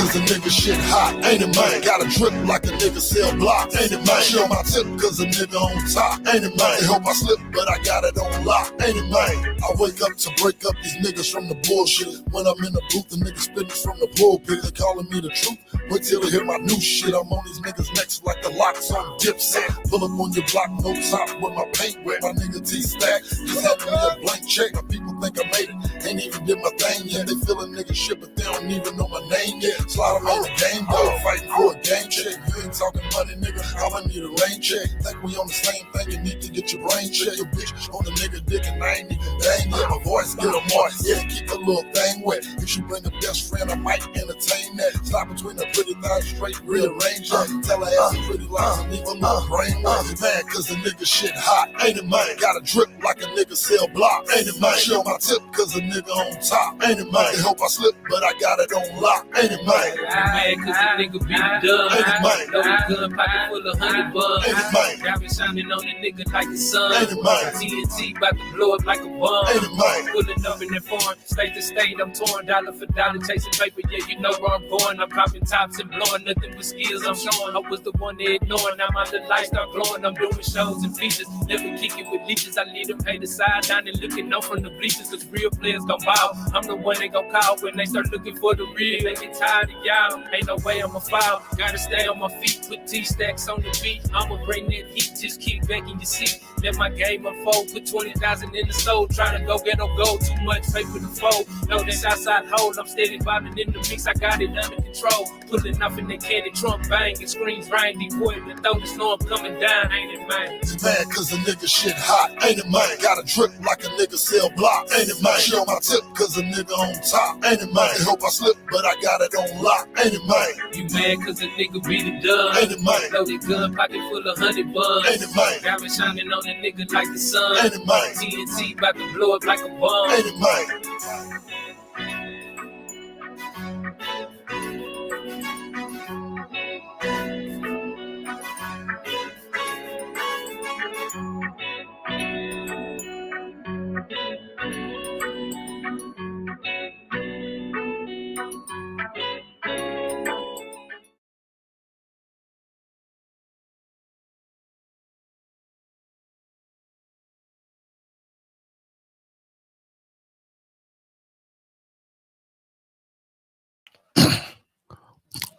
cause a nigga shit hot, ain't it, man? Gotta drip like a nigga sell blocks, ain't it, man? She on my tip cause a nigga on top, ain't it, man? They hope I slip, but I got it on lock, ain't it, man? I wake up to break up these niggas from the bullshit. When I'm in the booth, the niggas spitting from the pulpit. They calling me the truth, wait till they hear my new shit. I'm on these niggas' necks like the locks on Dipset. Pull up on your block, no top with my paint wet. My nigga T-Stack just had me a blank check. My people think I made it, ain't even did my thing yet. They feelin' nigga shit, but they don't even know my name yet. Slaughta on the game, dog, fighting for a game check. You ain't talking money, nigga, I'ma need a rain check. Think we on the same thing, you need to get your brain check. Your bitch on the nigga dick and I ain't even dang yet. My voice get a moist, yeah, keep the little thing wet. If she bring a best friend, I might entertain that. Stop between the pretty thighs, straight rearrange her. Tell her ass some pretty lies and leave her little brain wet. Man, cause the nigga shit hot, ain't it, man? Gotta drip like a nigga sell blocks, ain't it, man? She on my tip cause a nigga on top, ain't it, man? They hope I slip, but I got it on lock, ain't it, man? Mad cause a nigga beat the dub. Ain't it, man? Loaded gun, pocket full of 100 bucks. Ain't it, man? Diamond shining on the nigga like the sun. Ain't it, man? TNT about to blow up like a bomb. Ain't it, man? Pulling up in that foreign, state to state, I'm torn dollar for dollar, chasing paper, yeah, you know where I'm going. I'm popping tops and blowing nothing but skills I'm showing. I was the one they ignoring, now my lights start glowing. I'm doing shows and features, never kicking with leeches. I lead them pay the side down and looking up from the bleachers, cause real players gon' bow. I'm the one they gon' call when they start looking for the real. They get tired of y'all, ain't no way I'ma foul. Gotta stay on my feet, put T-stacks on the beat. I'ma bring that heat, just kick back in your seat. Let my game unfold, put 20,000 in the stove. Trying to go get no gold, too much paper to fold. Know this outside hold, I'm steady vibing in the mix, I got it under control. Pulling off in the candy, Trump bang, and screams rain. Deep boy, the throw the snow, I'm coming down, ain't it, man? It's mad cause a nigga shit hot, ain't it, man? Gotta drip like a nigga sell blocks, ain't it, man? She on my tip cause a nigga on top, ain't it, man? They hope I slip, but I got it on lock, ain't it, man? You mad cause a nigga beat the dub. Ain't it, man? Loaded gun, pocket full of 100 bucks. Ain't it, man? Diamond shining on the nigga like the sun. Ain't it, man? TNT about to blow up like a bomb. Ain't it, man?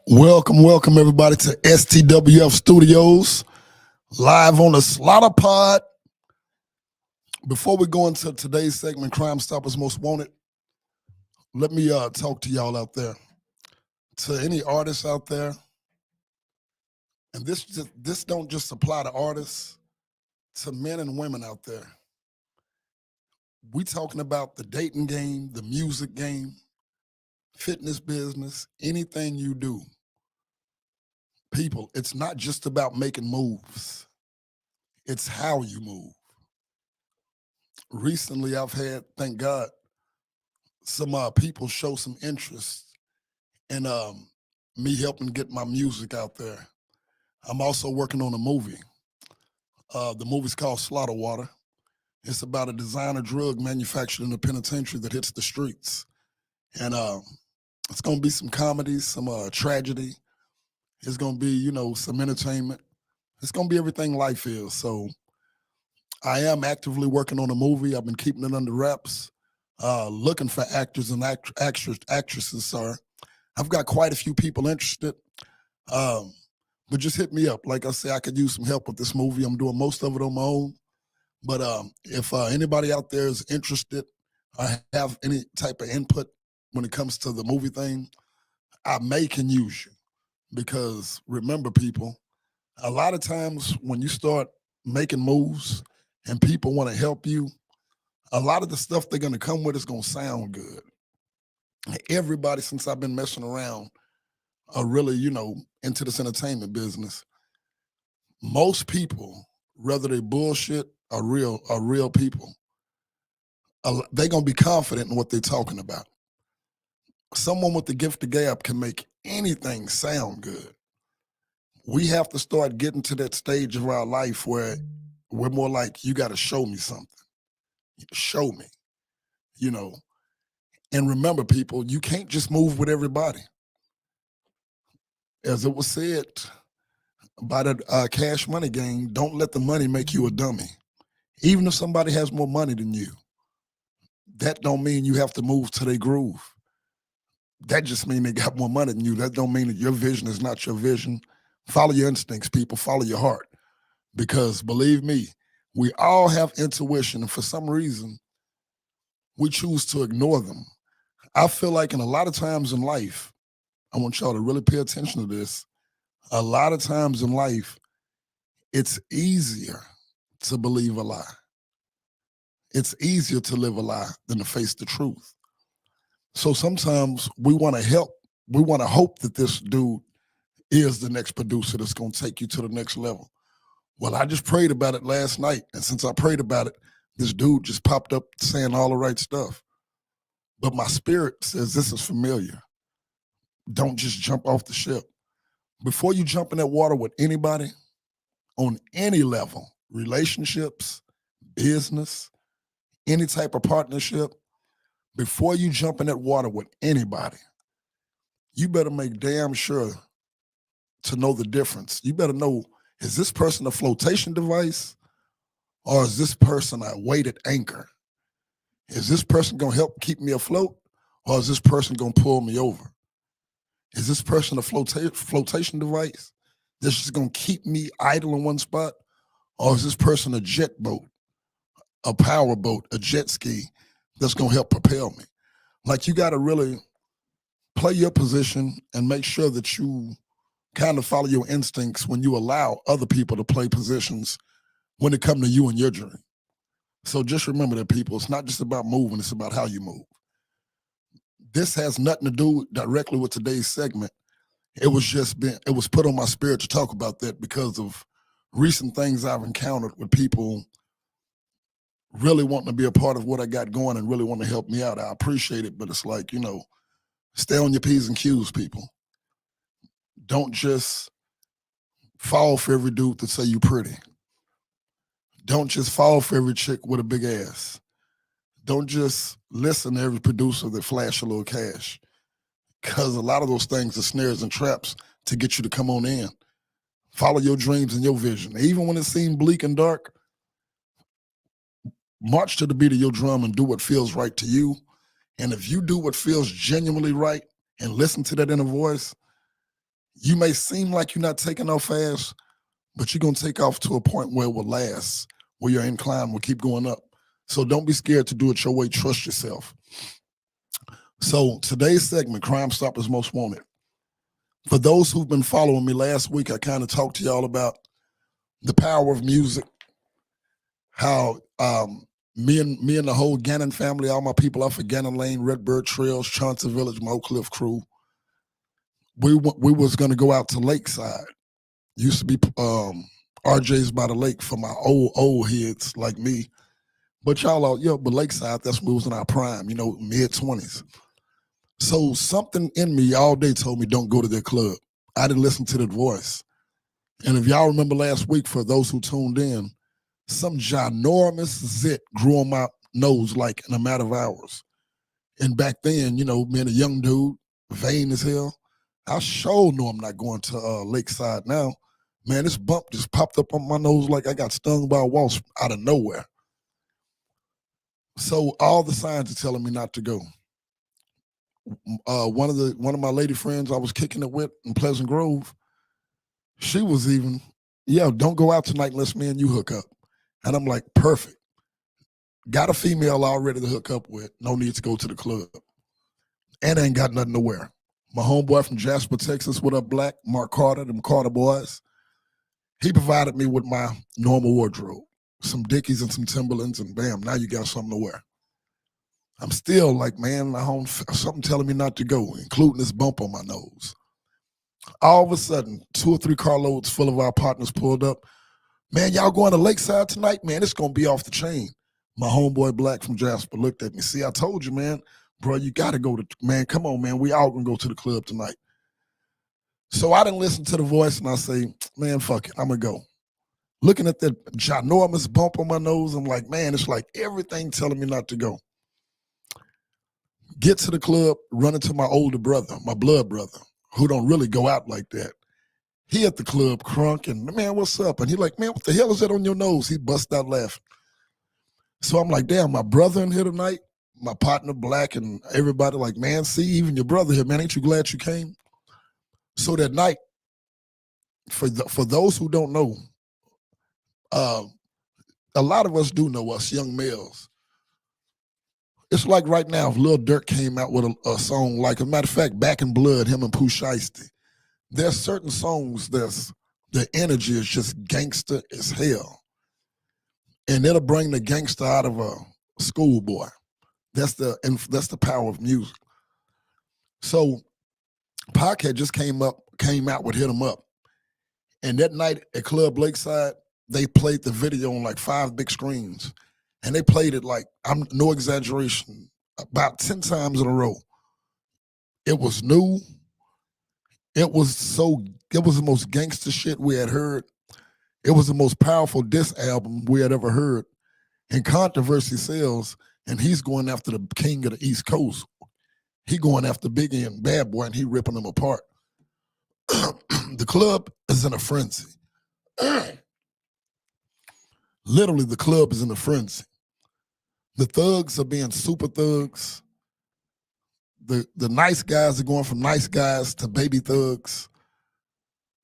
Welcome everybody to STWF Studios, live on the Slaughta POD. Before we go into today's segment, Crime Stoppers Most Wanted, let me talk to y'all out there, to any artists out there, and this don't just apply to artists, to men and women out there. We talking about the dating game, the music game, fitness business, anything you do. People, it's not just about making moves. It's how you move. Recently, I've had, thank God, some people show some interest in me helping get my music out there. I'm also working on a movie. The movie's called Slaughta Water. It's about a designer drug manufactured in the penitentiary that hits the streets. And it's gonna be some comedy, some tragedy. It's gonna be, you know, some entertainment. It's gonna be everything life is. So I am actively working on a movie. I've been keeping it under wraps, looking for actors and actresses, sir. I've got quite a few people interested, but just hit me up. Like I say, I could use some help with this movie. I'm doing most of it on my own. But if anybody out there is interested or have any type of input when it comes to the movie thing, I can use you. Because remember, people, a lot of times when you start making moves and people want to help you, a lot of the stuff they're going to come with is going to sound good. Everybody, since I've been messing around, are really, you know, into this entertainment business. Most people, whether they bullshit or real people, they're going to be confident in what they're talking about. Someone with the gift of gab can make anything sound good. We have to start getting to that stage of our life where we're more like, you got to show me something. Show me, you know. And remember, people, you can't just move with everybody. as it was said by the Cash Money gang, don't let the money make you a dummy. Even if somebody has more money than you, that don't mean you have to move to their groove. That just means they got more money than you. That don't mean that your vision is not your vision. Follow your instincts, people. Follow your heart. Because believe me, we all have intuition, and for some reason, we choose to ignore them. I feel like in a lot of times in life, I want y'all to really pay attention to this. A lot of times in life, it's easier to believe a lie. It's easier to live a lie than to face the truth. So sometimes we want to help. We want to hope that this dude is the next producer that's going to take you to the next level. Well, I just prayed about it last night. And since I prayed about it, this dude just popped up saying all the right stuff. But my spirit says this is familiar. Don't just jump off the ship. Before you jump in that water with anybody, on any level, relationships, business, any type of partnership, before you jump in that water with anybody, you better make damn sure to know the difference. You better know, is this person a flotation device or is this person a weighted anchor? Is this person going to help keep me afloat or is this person going to pull me over? Is this person a flotation device that's just going to keep me idle in one spot? Or is this person a jet boat, a power boat, a jet ski that's going to help propel me? Like, you got to really play your position and make sure that you kind of follow your instincts when you allow other people to play positions when it comes to you and your dream. So just remember that, people, it's not just about moving, it's about how you move. This has nothing to do directly with today's segment. It was put on my spirit to talk about that because of recent things I've encountered with people really wanting to be a part of what I got going and really want to help me out. I appreciate it, but it's like, stay on your P's and Q's, people. Don't just fall for every dude that say you pretty. Don't just fall for every chick with a big ass. Don't just listen to every producer that flash a little cash, because a lot of those things are snares and traps to get you to come on in. Follow your dreams and your vision. Even when it seems bleak and dark, march to the beat of your drum and do what feels right to you. And if you do what feels genuinely right and listen to that inner voice, you may seem like you're not taking off fast, but you're going to take off to a point where it will last, where your incline will keep going up. So don't be scared to do it your way. Trust yourself. So today's segment, Crime Stoppers Most Wanted. For those who've been following me last week, I kind of talked to y'all about the power of music, how me and the whole Gannon family, all my people off of Gannon Lane, Redbird Trails, Chauncey Village, my Oak Cliff crew, we was going to go out to Lakeside. Used to be RJ's by the lake for my old heads like me. But y'all are, but Lakeside, that's when we was in our prime, mid-20s. So something in me all day told me don't go to their club. I didn't listen to that voice. And if y'all remember last week, for those who tuned in, some ginormous zit grew on my nose like in a matter of hours. And back then, being a young dude, vain as hell, I sure know I'm not going to Lakeside now. Man, this bump just popped up on my nose like I got stung by a wasp out of nowhere. So all the signs are telling me not to go. One of my lady friends I was kicking it with in Pleasant Grove, she was even, don't go out tonight unless me and you hook up. And I'm like, perfect. Got a female already to hook up with. No need to go to the club. And ain't got nothing to wear. My homeboy from Jasper, Texas, what up, Black, Mark Carter, them Carter boys, he provided me with my normal wardrobe. Some Dickies and some Timberlands, and bam, now you got something to wear. I'm still like, man, something telling me not to go, including this bump on my nose. All of a sudden, 2 or 3 carloads full of our partners pulled up. Man, y'all going to Lakeside tonight? Man, it's going to be off the chain. My homeboy Black from Jasper looked at me. See, I told you, man, bro, you got to go to, man, come on, man, we all going to go to the club tonight. So I didn't listen to the voice, and I say, man, fuck it, I'm going to go. Looking at that ginormous bump on my nose, I'm like, man, it's like everything telling me not to go. Get to the club, run into my older brother, my blood brother, who don't really go out like that. He at the club crunk and, man, what's up? And he like, man, what the hell is that on your nose? He bust out laughing. So I'm like, damn, my brother in here tonight, my partner Black, and everybody like, man, see, even your brother here, man, ain't you glad you came? So that night, for those who don't know, a lot of us do know us, young males. It's like right now, if Lil Durk came out with a song like, as a matter of fact, Back in Blood, him and Pooh Shiesty, there's certain songs that's, the energy is just gangster as hell. And it'll bring the gangster out of a schoolboy. That's the power of music. So Pac had just came out with Hit 'Em Up. And that night at Club Lakeside, they played the video on like 5 big screens. And they played it like, I'm no exaggeration, about 10 times in a row. It was new. It was the most gangster shit we had heard. It was the most powerful diss album we had ever heard. And Controversy sells, and he's going after the king of the East Coast. He going after Biggie and Bad Boy, and he ripping them apart. The club is in a frenzy. Literally, the club is in a frenzy. The thugs are being super thugs. The nice guys are going from nice guys to baby thugs.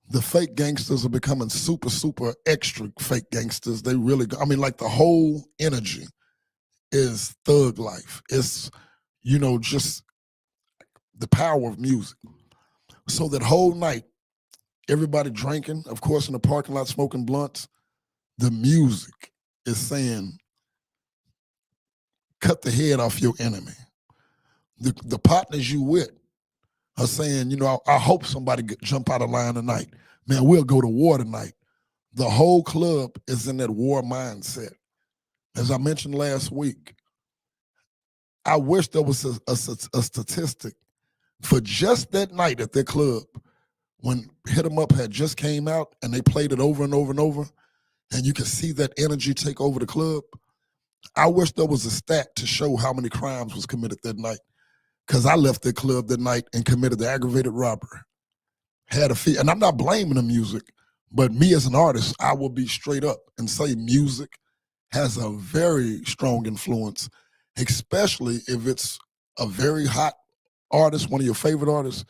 The fake gangsters are becoming super, super extra fake gangsters. They really, I mean, like the whole energy is thug life. It's, just the power of music. So that whole night, everybody drinking, of course, in the parking lot smoking blunts, the music is saying, cut the head off your enemy. The partners you with are saying, I hope somebody jump out of line tonight. Man, we'll go to war tonight. The whole club is in that war mindset. As I mentioned last week, I wish there was a statistic for just that night at their club when Hit 'Em Up had just came out and they played it over and over and over, and you could see that energy take over the club. I wish there was a stat to show how many crimes was committed that night, because I left the club that night and committed the aggravated robbery. Had a fee, and I'm not blaming the music, but me as an artist, I will be straight up and say music has a very strong influence, especially if it's a very hot artist, one of your favorite artists,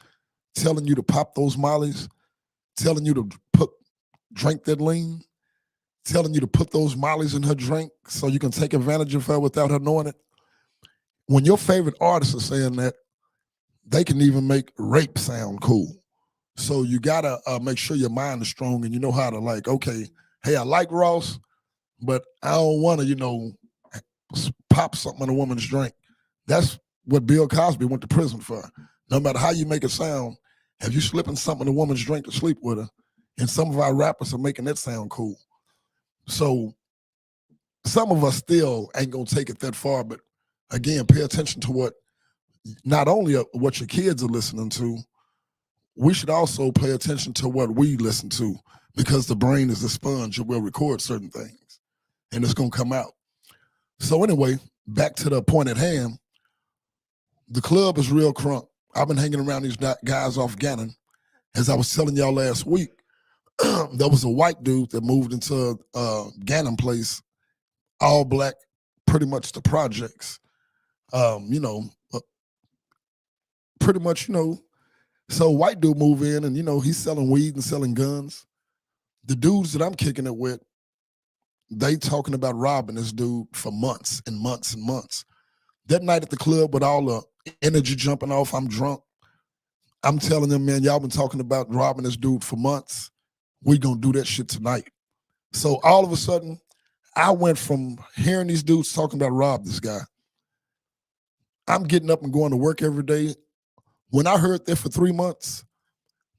telling you to pop those mollies, telling you to drink that lean, telling you to put those mollies in her drink so you can take advantage of her without her knowing it. When your favorite artists are saying that, they can even make rape sound cool. So you gotta make sure your mind is strong and you know how to like, okay, hey, I like Ross, but I don't want to, pop something in a woman's drink. That's what Bill Cosby went to prison for. No matter how you make it sound, if you slipping something in a woman's drink to sleep with her, and some of our rappers are making that sound cool. So some of us still ain't gonna take it that far, but again, pay attention to what, not only what your kids are listening to, we should also pay attention to what we listen to, because the brain is a sponge. It will record certain things and it's gonna come out. So anyway, back to the point at hand, the club is real crunk. I've been hanging around these guys off Gannon. As I was telling y'all last week, there was a white dude that moved into Gannon place, all black, pretty much the projects. Pretty much, so white dude move in and, he's selling weed and selling guns. The dudes that I'm kicking it with, they talking about robbing this dude for months and months and months. That night at the club with all the energy jumping off, I'm drunk. I'm telling them, man, y'all been talking about robbing this dude for months. We gonna do that shit tonight. So all of a sudden, I went from hearing these dudes talking about rob this guy. I'm getting up and going to work every day. When I heard that for 3 months,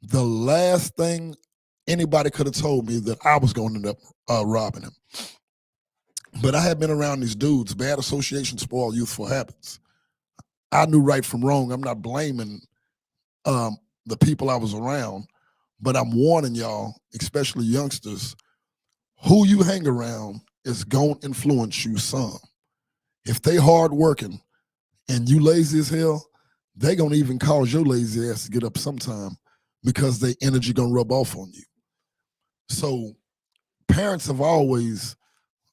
the last thing anybody could have told me that I was going to end up robbing him. But I had been around these dudes. Bad association spoil youthful habits. I knew right from wrong. I'm not blaming the people I was around, but I'm warning y'all, especially youngsters, who you hang around is going to influence you some. If they hard working and you lazy as hell, they going to even cause your lazy ass to get up sometime. because their energy gonna rub off on you. So parents have always,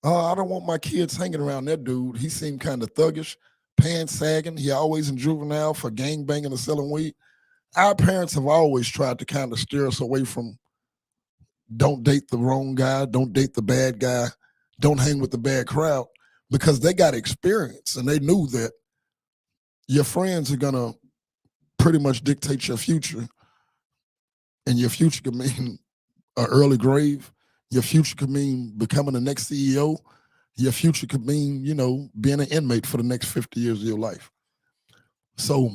I don't want my kids hanging around that dude. He seemed kind of thuggish, pants sagging. He always in juvenile for gang banging and selling weed. Our parents have always tried to kind of steer us away from don't date the wrong guy, don't date the bad guy, don't hang with the bad crowd, because they got experience and they knew that your friends are gonna pretty much dictate your future, and your future could mean an early grave. Your future could mean becoming the next CEO. Your future could mean, being an inmate for the next 50 years of your life. So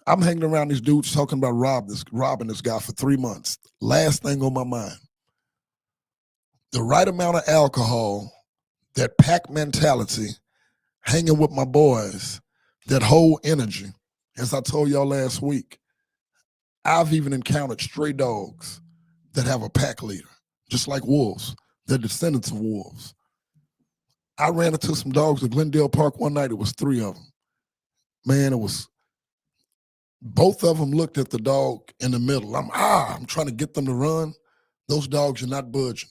I'm hanging around these dudes talking about robbing this guy for 3 months. Last thing on my mind, the right amount of alcohol, that pack mentality, hanging with my boys, that whole energy. As I told y'all last week, I've even encountered stray dogs that have a pack leader, just like wolves. They're descendants of wolves. I ran into some dogs at Glendale Park one night. It was 3 of them. Man, both of them looked at the dog in the middle. I'm trying to get them to run. Those dogs are not budging.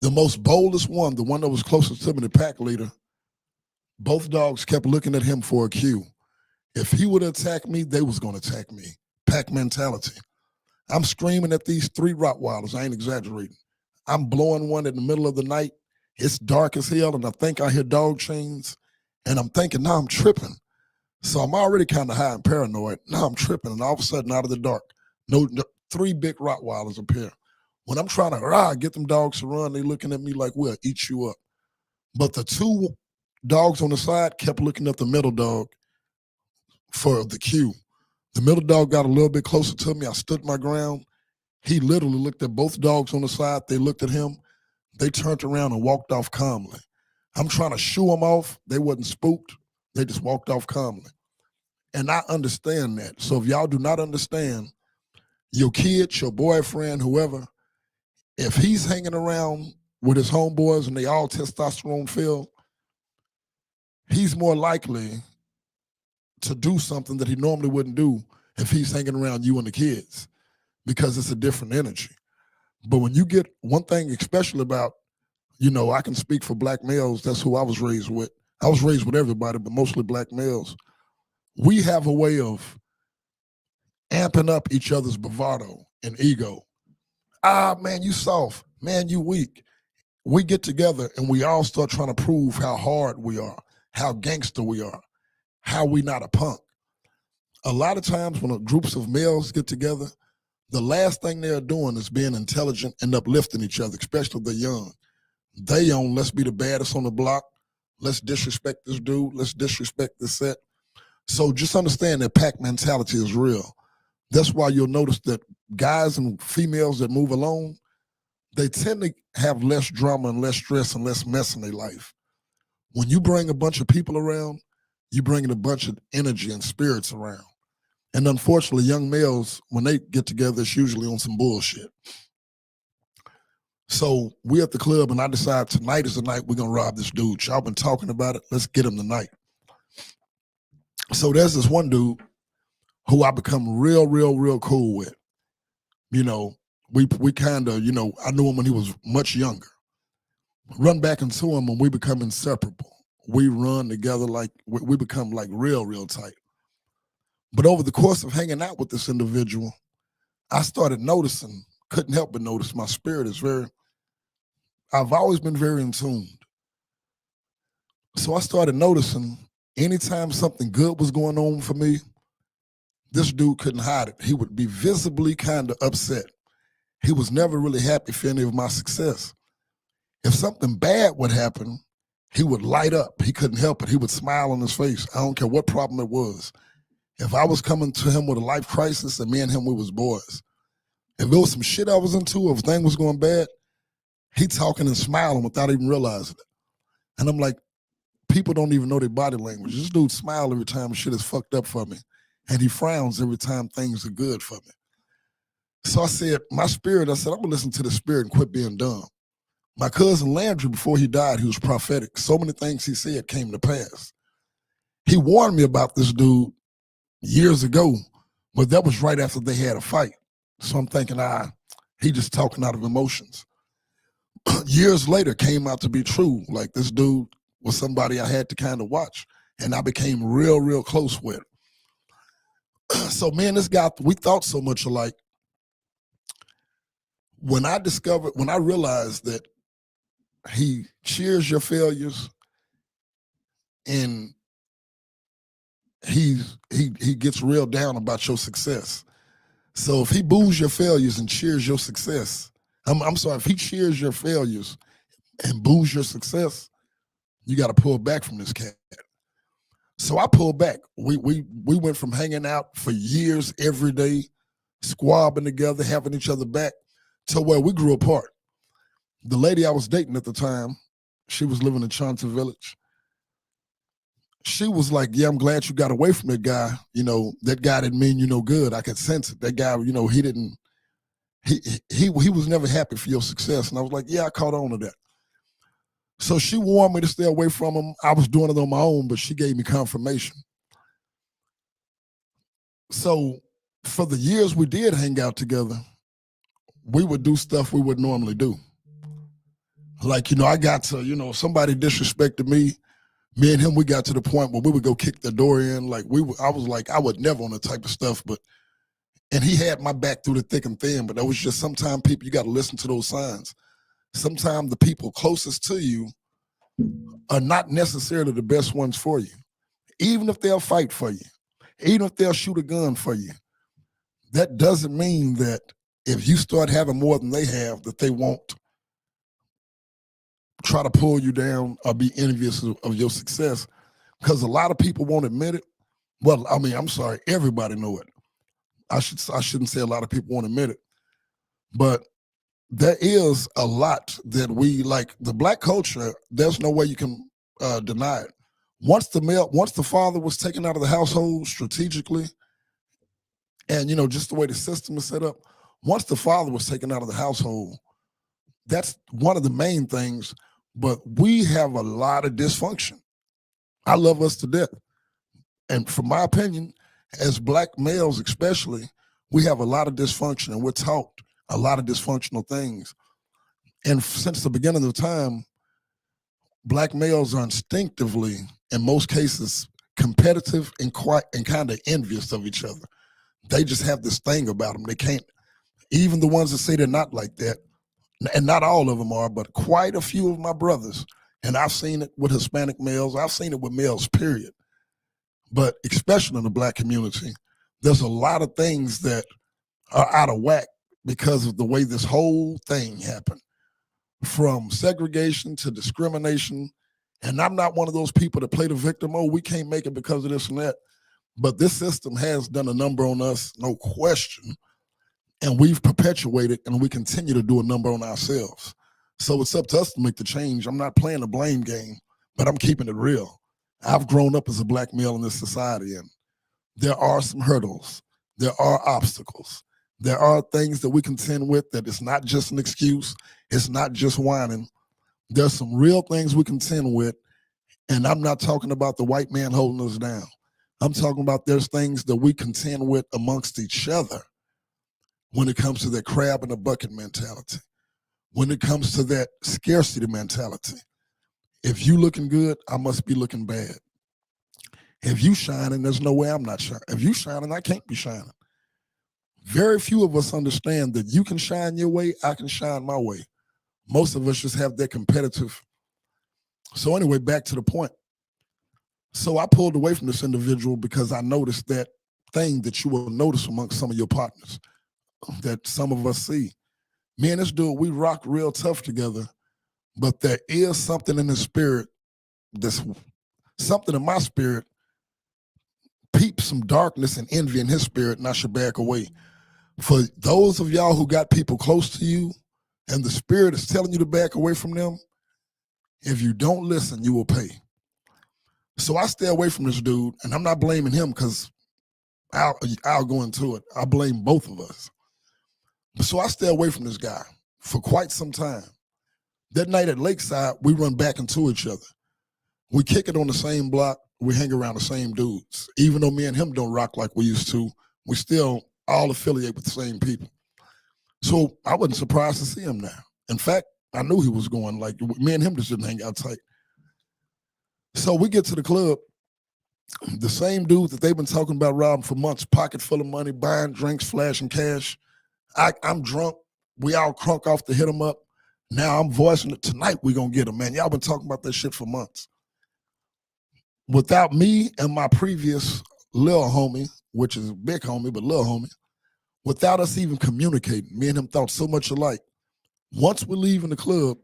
The most boldest one, the one that was closest to me, the pack leader, both dogs kept looking at him for a cue. If he would attack me, they was going to attack me. Pack mentality. I'm screaming at these 3 Rottweilers. I ain't exaggerating. I'm blowing one in the middle of the night. It's dark as hell, and I think I hear dog chains, and I'm thinking, now I'm tripping. So I'm already kind of high and paranoid. Now I'm tripping, and all of a sudden, out of the dark, 3 big Rottweilers appear. When I'm trying to get them dogs to run, they looking at me like, we'll eat you up. But the 2 dogs on the side kept looking at the middle dog for the cue. The middle dog got a little bit closer to me. I stood my ground. He literally looked at both dogs on the side. They looked at him. They turned around and walked off calmly. I'm trying to shoo them off. They wasn't spooked. They just walked off calmly. And I understand that. So if y'all do not understand, your kid, your boyfriend, whoever, if he's hanging around with his homeboys and they all testosterone filled, he's more likely to do something that he normally wouldn't do if he's hanging around you and the kids, because it's a different energy. But when you get one thing, especially about, I can speak for black males, that's who I was raised with. I was raised with everybody, but mostly black males. We have a way of amping up each other's bravado and ego. Man, you soft. Man, you weak. We get together and we all start trying to prove how hard we are, how gangster we are, how we not a punk. A lot of times when groups of males get together, the last thing they're doing is being intelligent and uplifting each other, especially if they're young. They on, let's be the baddest on the block. Let's disrespect this dude. Let's disrespect this set. So just understand that pack mentality is real. That's why you'll notice that guys and females that move alone, they tend to have less drama and less stress and less mess in their life. When you bring a bunch of people around, you bring a bunch of energy and spirits around. And unfortunately, young males, when they get together, it's usually on some bullshit. So we at the club, and I decide tonight is the night we're going to rob this dude. Y'all been talking about it. Let's get him tonight. So there's this one dude who I become real cool with. We kind of, I knew him when he was much younger. Run back into him and we become inseparable. We run together like, we become like real tight. But over the course of hanging out with this individual, I started noticing, couldn't help but notice my spirit is I've always been very in tune. So I started noticing anytime something good was going on for me, this dude couldn't hide it. He would be visibly kind of upset. He was never really happy for any of my success. If something bad would happen, he would light up. He couldn't help it. He would smile on his face. I don't care what problem it was. If I was coming to him with a life crisis, and me and him, we was boys. If there was some shit I was into, if things was going bad, he talking and smiling without even realizing it. And I'm like, people don't even know their body language. This dude smile every time shit is fucked up for me. And he frowns every time things are good for me. So I said, my spirit, I said, I'm going to listen to the spirit and quit being dumb. My cousin Landry, before he died, he was prophetic. So many things he said came to pass. He warned me about this dude years ago, but that was right after they had a fight. So I'm thinking, he just talking out of emotions. Years later, came out to be true. Like, this dude was somebody I had to kind of watch, and I became real, real close with. So me and this guy, we thought so much alike. When I realized that he cheers your failures and he gets real down about your success. So if he boos your failures and cheers your success, I'm sorry, if he cheers your failures and boos your success, you got to pull back from this cat. So I pulled back. We went from hanging out for years every day, squabbing together, having each other back, to where we grew apart. The lady I was dating at the time, she was living in Chauncey Village. She was like, yeah, I'm glad you got away from that guy. You know, that guy didn't mean you no good. I could sense it. That guy, you know, he was never happy for your success. And I was like, yeah, I caught on to that. So she warned me to stay away from him. I was doing it on my own, but she gave me confirmation. So for the years we did hang out together, we would do stuff we would normally do. Like, you know, I got to, you know, somebody disrespected me and him, we got to the point where we would go kick the door in. Like, I was like, I would never on that type of stuff, and he had my back through the thick and thin, but that was just sometimes people, you got to listen to those signs. Sometimes the people closest to you are not necessarily the best ones for you. Even if they'll fight for you, even if they'll shoot a gun for you, that doesn't mean that if you start having more than they have, that they won't try to pull you down or be envious of your success, because a lot of people won't admit it. Well, I mean, I'm sorry, everybody know it. I shouldn't say a lot of people won't admit it, but there is a lot that we, like the Black culture, there's no way you can deny it. Once the father was taken out of the household strategically, and, you know, just the way the system is set up, once the father was taken out of the household, that's one of the main things. But we have a lot of dysfunction. I love us to death. And from my opinion, as Black males especially, we have a lot of dysfunction, and we're taught a lot of dysfunctional things. And since the beginning of time, Black males are instinctively, in most cases, competitive and kind of envious of each other. They just have this thing about them. They can't, even the ones that say they're not like that, and not all of them are, but quite a few of my brothers, and I've seen it with Hispanic males, I've seen it with males, period. But especially in the Black community, there's a lot of things that are out of whack because of the way this whole thing happened, from segregation to discrimination. And I'm not one of those people that play the victim, oh, we can't make it because of this and that. But this system has done a number on us, no question. And we've perpetuated, and we continue to do a number on ourselves. So it's up to us to make the change. I'm not playing a blame game, but I'm keeping it real. I've grown up as a Black male in this society, and there are some hurdles. There are obstacles. There are things that we contend with that it's not just an excuse. It's not just whining. There's some real things we contend with, and I'm not talking about the white man holding us down. I'm talking about there's things that we contend with amongst each other when it comes to that crab in a bucket mentality, when it comes to that scarcity mentality. If you looking good, I must be looking bad. If you shining, there's no way I'm not shining. If you shining, I can't be shining. Very few of us understand that you can shine your way, I can shine my way. Most of us just have that competitive. So anyway, back to the point. So I pulled away from this individual because I noticed that thing that you will notice amongst some of your partners that some of us see. Me and this dude, we rock real tough together, but there is something in the spirit, something in my spirit peeps some darkness and envy in his spirit, and I should back away. For those of y'all who got people close to you and the spirit is telling you to back away from them, if you don't listen, you will pay. So I stay away from this dude, and I'm not blaming him because I'll go into it. I blame both of us. So I stay away from this guy for quite some time. That night at Lakeside, we run back into each other. We kick it on the same block. We hang around the same dudes. Even though me and him don't rock like we used to, we still all affiliate with the same people. So I wasn't surprised to see him now. In fact, I knew he was going. Like, me and him just didn't hang out tight. So we get to the club. The same dude that they've been talking about robbing for months, pocket full of money, buying drinks, flashing cash. I'm drunk. We all crunk off to hit him up. Now I'm voicing it. Tonight we gonna get him, man. Y'all been talking about that shit for months. Without me and my previous little homie, which is a big homie, but little homie, without us even communicating, me and him thought so much alike. Once we leave in the club,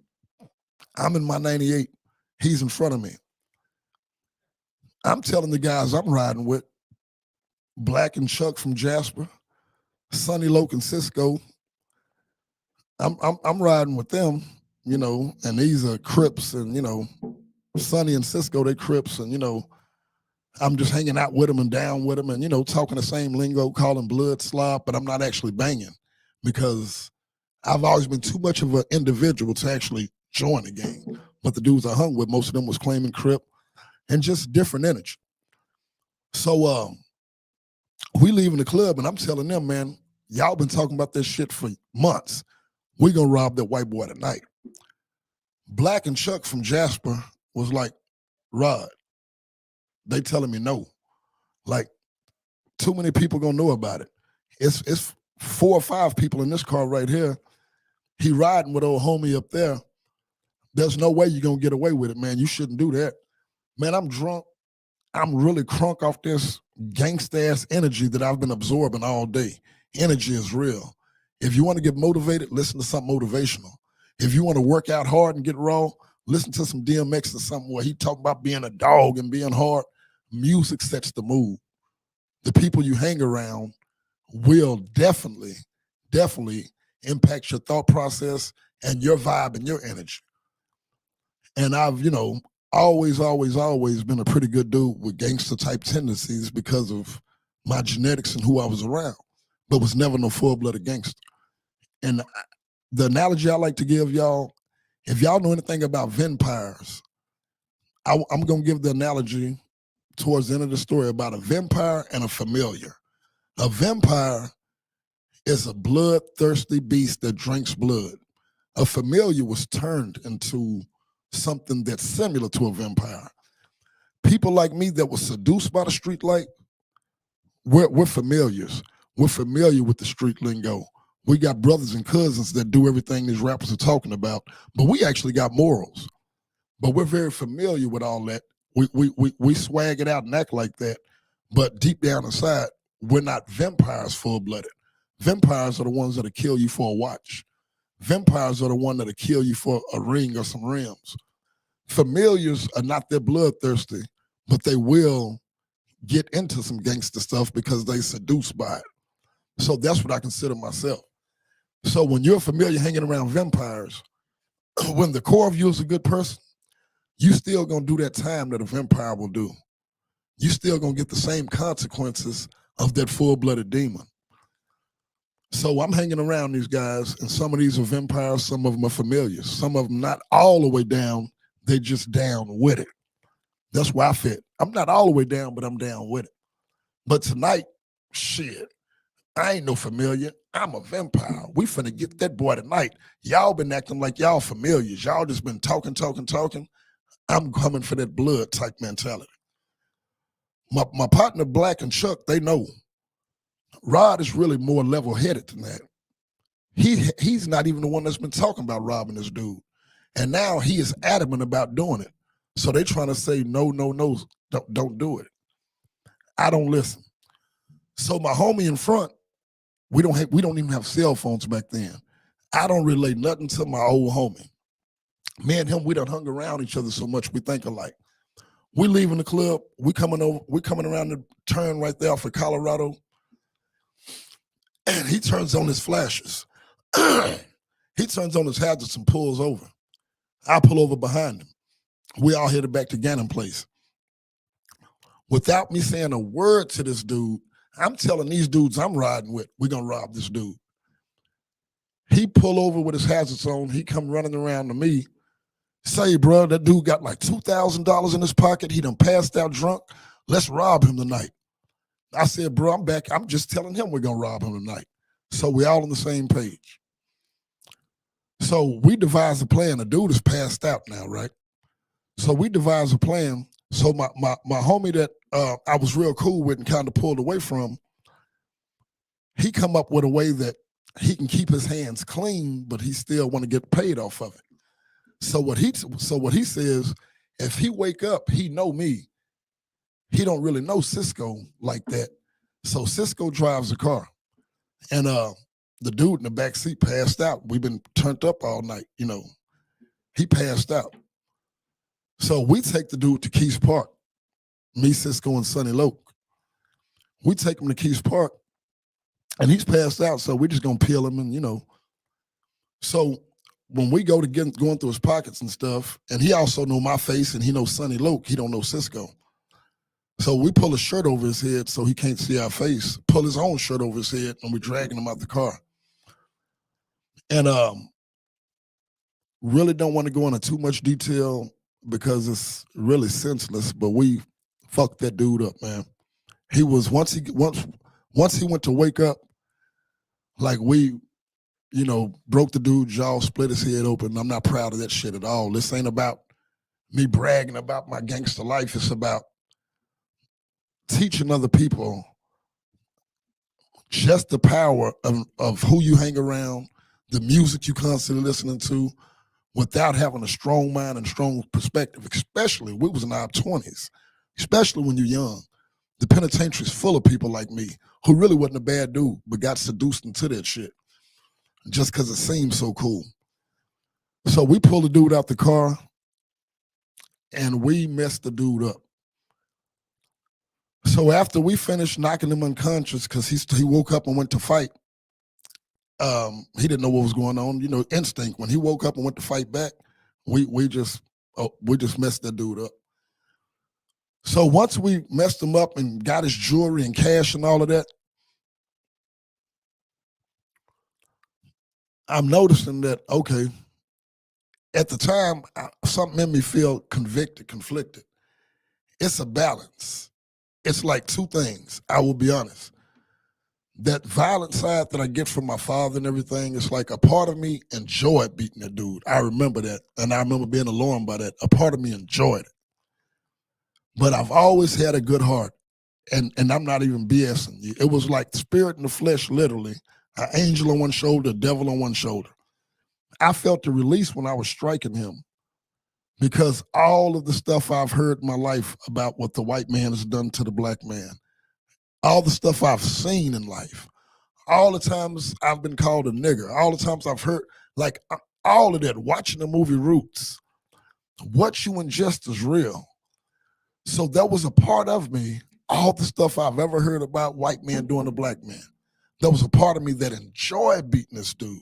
I'm in my 98. He's in front of me. I'm telling the guys I'm riding with, Black and Chuck from Jasper, Sonny Loke and Cisco. I'm riding with them, you know, and these are Crips, and, you know, Sonny and Cisco, they Crips, and, you know, I'm just hanging out with them and down with them and, you know, talking the same lingo, calling blood slop, but I'm not actually banging because I've always been too much of an individual to actually join the gang. But the dudes I hung with, most of them was claiming Crip and just different energy. So we leaving the club and I'm telling them, man, y'all been talking about this shit for months. We gonna rob that white boy tonight. Black and Chuck from Jasper was like, Rod, they telling me no. Like, too many people gonna know about it. It's 4 or 5 people in this car right here. He riding with old homie up there. There's no way you're gonna get away with it, man. You shouldn't do that. Man, I'm drunk. I'm really crunk off this gangsta-ass energy that I've been absorbing all day. Energy is real. If you want to get motivated, listen to something motivational. If you want to work out hard and get raw, listen to some DMX or something where he talking about being a dog and being hard. Music sets the mood. The people you hang around will definitely impact your thought process and your vibe and your energy. And I've, you know, always been a pretty good dude with gangster type tendencies because of my genetics and who I was around, but was never no full-blooded gangster. And the analogy I like to give y'all, if y'all know anything about vampires, I'm going to give the analogy towards the end of the story about a vampire and a familiar. A vampire is a bloodthirsty beast that drinks blood. A familiar was turned into something that's similar to a vampire. People like me that were seduced by the street light, we're familiars. We're familiar with the street lingo. We got brothers and cousins that do everything these rappers are talking about, but we actually got morals. But we're very familiar with all that. We swag it out and act like that, but deep down inside, we're not vampires full-blooded. Vampires are the ones that'll kill you for a watch. Vampires are the ones that'll kill you for a ring or some rims. Familiars are not that bloodthirsty, but they will get into some gangster stuff because they seduced by it. So that's what I consider myself. So when you're familiar hanging around vampires, when the core of you is a good person, you still gonna do that time that a vampire will do. You still gonna get the same consequences of that full-blooded demon. So I'm hanging around these guys, and some of these are vampires, some of them are familiars. Some of them not all the way down, they just down with it. That's where I fit. I'm not all the way down, but I'm down with it. But tonight, shit, I ain't no familiar. I'm a vampire. We finna get that boy tonight. Y'all been acting like y'all familiars. Y'all just been talking. I'm coming for that blood type mentality. My partner, Black and Chuck, they know. Rod is really more level-headed than that. He's not even the one that's been talking about robbing this dude. And now he is adamant about doing it. So they trying to say, no, don't do it. I don't listen. So my homie in front, we don't even have cell phones back then. I don't relate nothing to my old homie. Me and him, we done hung around each other so much we think alike. We leaving the club, we coming around the turn right there for Colorado, and he turns on his flashes. He turns on his hazards and pulls over. I pull over behind him. We all headed back to Gannon Place. Without me saying a word to this dude, I'm telling these dudes I'm riding with, we're gonna rob this dude. He pull over with his hazards on, he come running around to me, say, bro, that dude got like $2,000 in his pocket, he done passed out drunk, let's rob him tonight. I said, bro, I'm back, I'm just telling him we're gonna rob him tonight. So we all on the same page. So we devised a plan. The dude is passed out now, right? So we devised a plan. So my homie that I was real cool with and kind of pulled away from, he come up with a way that he can keep his hands clean, but he still want to get paid off of it. So what he says, if he wake up, he know me. He don't really know Cisco like that. So Cisco drives the car. And the dude in the back seat passed out. We've been turned up all night, you know. He passed out. So we take the dude to Keys Park, me, Cisco, and Sonny Loke. We take him to Keys Park, and he's passed out, so we're just going to peel him and, you know. So when we go to going through his pockets and stuff, and he also know my face, and he knows Sonny Loke, he don't know Cisco. So we pull a shirt over his head so he can't see our face, pull his own shirt over his head, and we're dragging him out the car. And really don't want to go into too much detail because it's really senseless, but we fucked that dude up, man. He was, once he went to wake up, like we, you know, broke the dude's jaw, split his head open. I'm not proud of that shit at all. This ain't about me bragging about my gangster life. It's about teaching other people just the power of who you hang around, the music you constantly listening to, without having a strong mind and strong perspective, especially, we was in our 20s, especially when you're young. The penitentiary is full of people like me who really wasn't a bad dude, but got seduced into that shit just because it seemed so cool. So we pulled the dude out the car, and we messed the dude up. So after we finished knocking him unconscious, because he woke up and went to fight, he didn't know what was going on. You know, instinct. When he woke up and went to fight back, we just messed that dude up. So once we messed him up and got his jewelry and cash and all of that, I'm noticing that, okay, at the time, something in me feel conflicted. It's a balance. It's like two things, I will be honest. That violent side that I get from my father and everything, it's like a part of me enjoyed beating that dude. I remember that, and I remember being alarmed by that. A part of me enjoyed it. But I've always had a good heart, and I'm not even BSing you. It was like spirit in the flesh, literally. An angel on one shoulder, a devil on one shoulder. I felt the release when I was striking him because all of the stuff I've heard in my life about what the white man has done to the black man, all the stuff I've seen in life, all the times I've been called a nigger, all the times I've heard, like all of that, watching the movie Roots, what you ingest is real. So that was a part of me, all the stuff I've ever heard about white men doing to black men. There was a part of me that enjoyed beating this dude.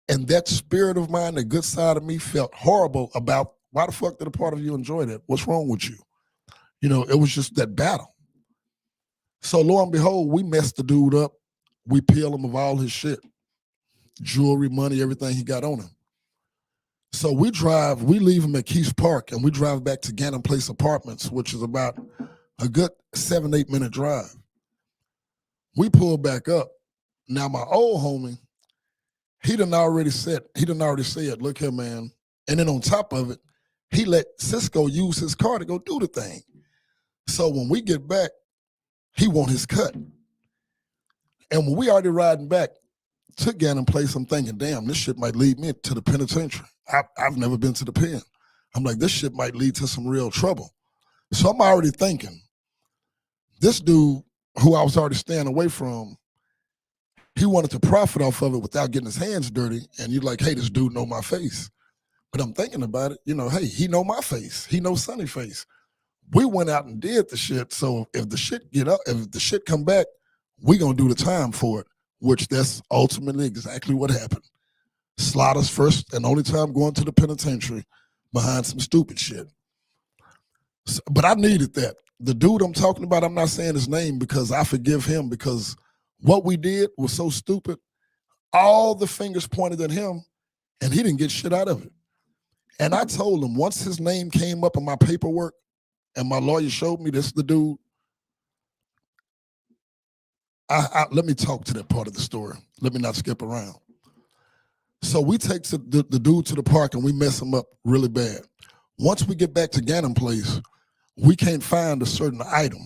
And that spirit of mine, the good side of me, felt horrible about, why the fuck did a part of you enjoy that? What's wrong with you? You know, it was just that battle. So lo and behold, we messed the dude up. We peel him of all his shit, jewelry, money, everything he got on him. So we leave him at Keys Park, and we drive back to Gannon Place Apartments, which is about a good 7-8 minute drive. We pull back up. Now my old homie, he done already said, look here, man. And then on top of it, he let Cisco use his car to go do the thing. So when we get back, he want his cut. And when we already riding back to Gannon Place, I'm thinking, damn, this shit might lead me to the penitentiary. I've never been to the pen. I'm like, this shit might lead to some real trouble. So I'm already thinking, this dude who I was already staying away from, he wanted to profit off of it without getting his hands dirty. And you're like, hey, this dude know my face. But I'm thinking about it, you know, hey, he know my face. He know Sonny's face. We went out and did the shit. So if the shit come back, we gonna do the time for it, which that's ultimately exactly what happened. Slaughter's first and only time going to the penitentiary behind some stupid shit. So, but I needed that. The dude I'm talking about, I'm not saying his name because I forgive him, because what we did was so stupid. All the fingers pointed at him, and he didn't get shit out of it. And I told him, once his name came up in my paperwork and my lawyer showed me this is the dude, let me talk to that part of the story. Let me not skip around. So we take the dude to the park and we mess him up really bad. Once we get back to Gannon Place, we can't find a certain item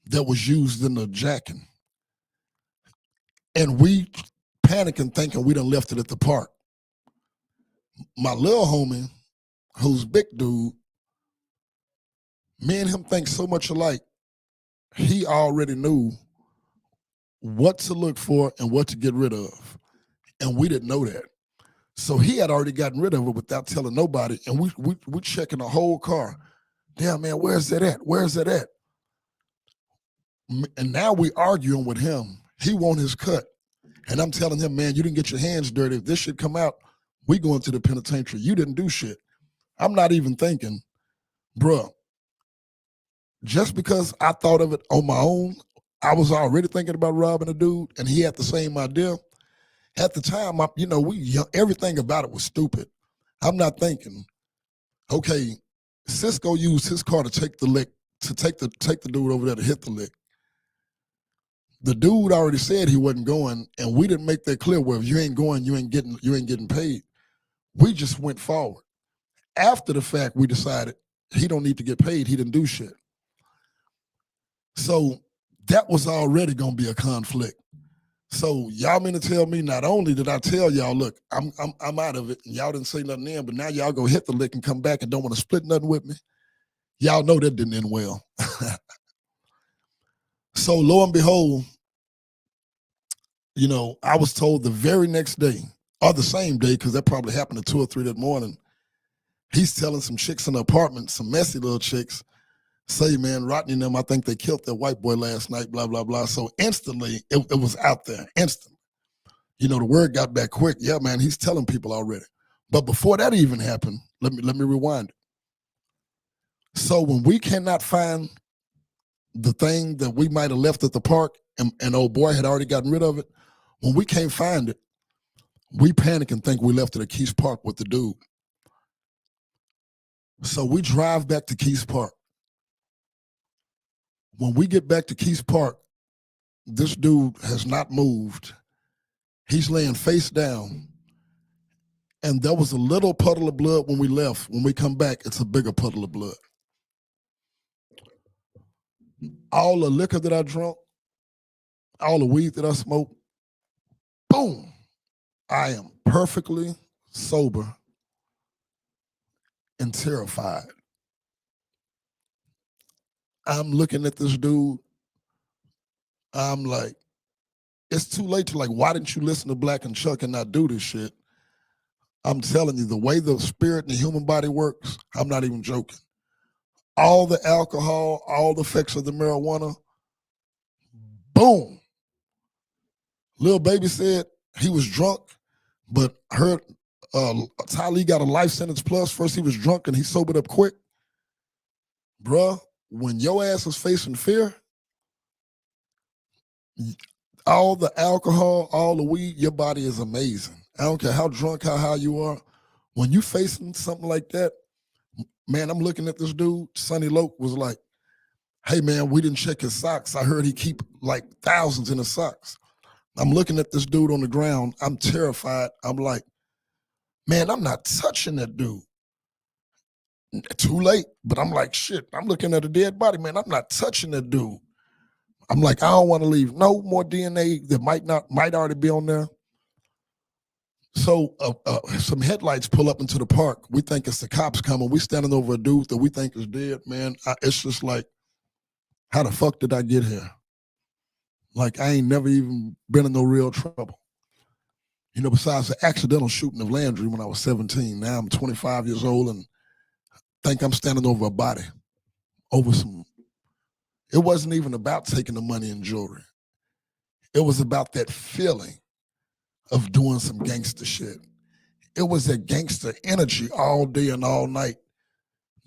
that was used in the jacking. And we panicking thinking we done left it at the park. My little homie, who's big dude, me and him think so much alike, he already knew what to look for and what to get rid of. And we didn't know that. So he had already gotten rid of it without telling nobody. And we checking the whole car. Damn, man, where's that at? Where's that at? And now we arguing with him. He want his cut. And I'm telling him, man, you didn't get your hands dirty. If this shit come out, we going to the penitentiary. You didn't do shit. I'm not even thinking, bruh, just because I thought of it on my own, I was already thinking about robbing a dude, and he had the same idea. At the time, everything about it was stupid. I'm not thinking, okay, Cisco used his car to take the lick, to take the dude over there to hit the lick. The dude already said he wasn't going, and we didn't make that clear. Well, if you ain't going, you ain't getting paid. We just went forward. After the fact, we decided he don't need to get paid. He didn't do shit. So that was already gonna be a conflict. So y'all mean to tell me not only did I tell y'all, look, I'm out of it, and y'all didn't say nothing then, but now y'all go hit the lick and come back and don't want to split nothing with me? Y'all know that didn't end well. So lo and behold, I was told the very next day, or the same day, because that probably happened at 2 or 3 that morning, he's telling some chicks in the apartment, some messy little chicks, say, man, Rodney and them, I think they killed that white boy last night, blah, blah, blah. So instantly, it was out there, instantly. The word got back quick. Yeah, man, he's telling people already. But before that even happened, let me rewind it. So when we cannot find the thing that we might have left at the park, and old boy had already gotten rid of it, when we can't find it, we panic and think we left it at Keys Park with the dude. So we drive back to Keys Park. When we get back to Keys Park, this dude has not moved. He's laying face down. And there was a little puddle of blood when we left. When we come back, it's a bigger puddle of blood. All the liquor that I drank, all the weed that I smoked, boom, I am perfectly sober and terrified. I'm looking at this dude. I'm like, it's too late to why didn't you listen to Black and Chuck and not do this shit? I'm telling you, the way the spirit and the human body works, I'm not even joking. All the alcohol, all the effects of the marijuana, boom. Lil Baby said he was drunk, but heard Tylee got a life sentence plus. First he was drunk and he sobered up quick. Bruh, when your ass is facing fear, all the alcohol, all the weed, your body is amazing. I don't care how drunk, how high you are. When you facing something like that, man, I'm looking at this dude. Sonny Loke was like, hey, man, we didn't check his socks. I heard he keep thousands in his socks. I'm looking at this dude on the ground. I'm terrified. I'm like, man, I'm not touching that dude. Too late. But I'm like, shit, I'm looking at a dead body, man. I'm not touching that dude. I'm like, I don't want to leave no more DNA that might already be on there. So some headlights pull up into the park. We think it's the cops coming. We standing over a dude that we think is dead, man. It's just like, how the fuck did I get here? Like, I ain't never even been in no real trouble. Besides the accidental shooting of Landry when I was 17. Now I'm 25 years old and think I'm standing over a body, over some. It wasn't even about taking the money and jewelry. It was about that feeling of doing some gangster shit. It was that gangster energy all day and all night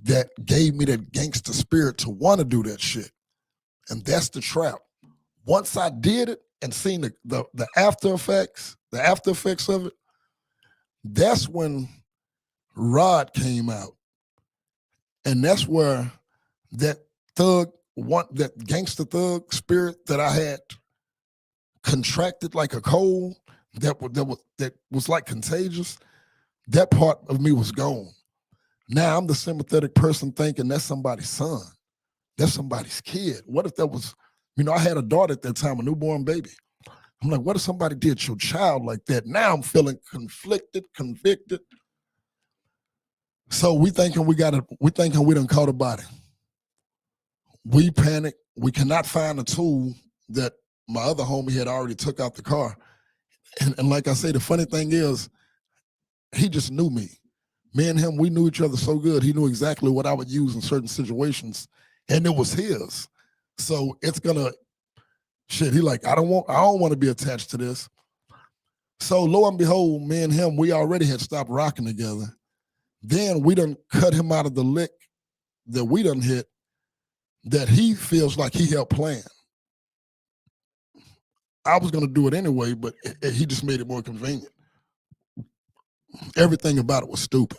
that gave me that gangster spirit to want to do that shit. And that's the trap. Once I did it and seen the after effects of it, that's when Rod came out. And that's where that gangster thug spirit that I had contracted like a cold, that was like contagious, that part of me was gone. Now I'm the sympathetic person thinking that's somebody's son. That's somebody's kid. What if that was, I had a daughter at that time, a newborn baby. I'm like, what if somebody did your child like that? Now I'm feeling conflicted, convicted. So we thinking we done caught a body. We panic. We cannot find a tool that my other homie had already took out the car. And like I say, the funny thing is, he just knew me. Me and him, we knew each other so good. He knew exactly what I would use in certain situations, and it was his. So it's gonna, he like, I don't want to be attached to this. So lo and behold, me and him, we already had stopped rocking together. Then we done cut him out of the lick that we done hit, that he feels like he helped plan. I was gonna do it anyway, but he just made it more convenient. Everything about it was stupid.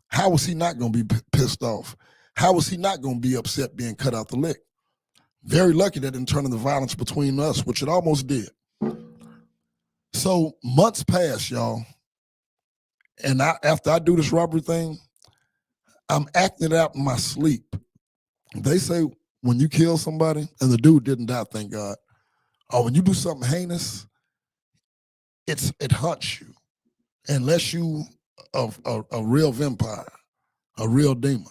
How was he not gonna be pissed off? How was he not gonna be upset being cut out the lick? Very lucky that didn't turn into violence between us, which it almost did. So months pass, y'all. And after I do this robbery thing, I'm acting it out in my sleep. They say when you kill somebody, and the dude didn't die, thank God, or when you do something heinous, it haunts you, unless you a real vampire, a real demon.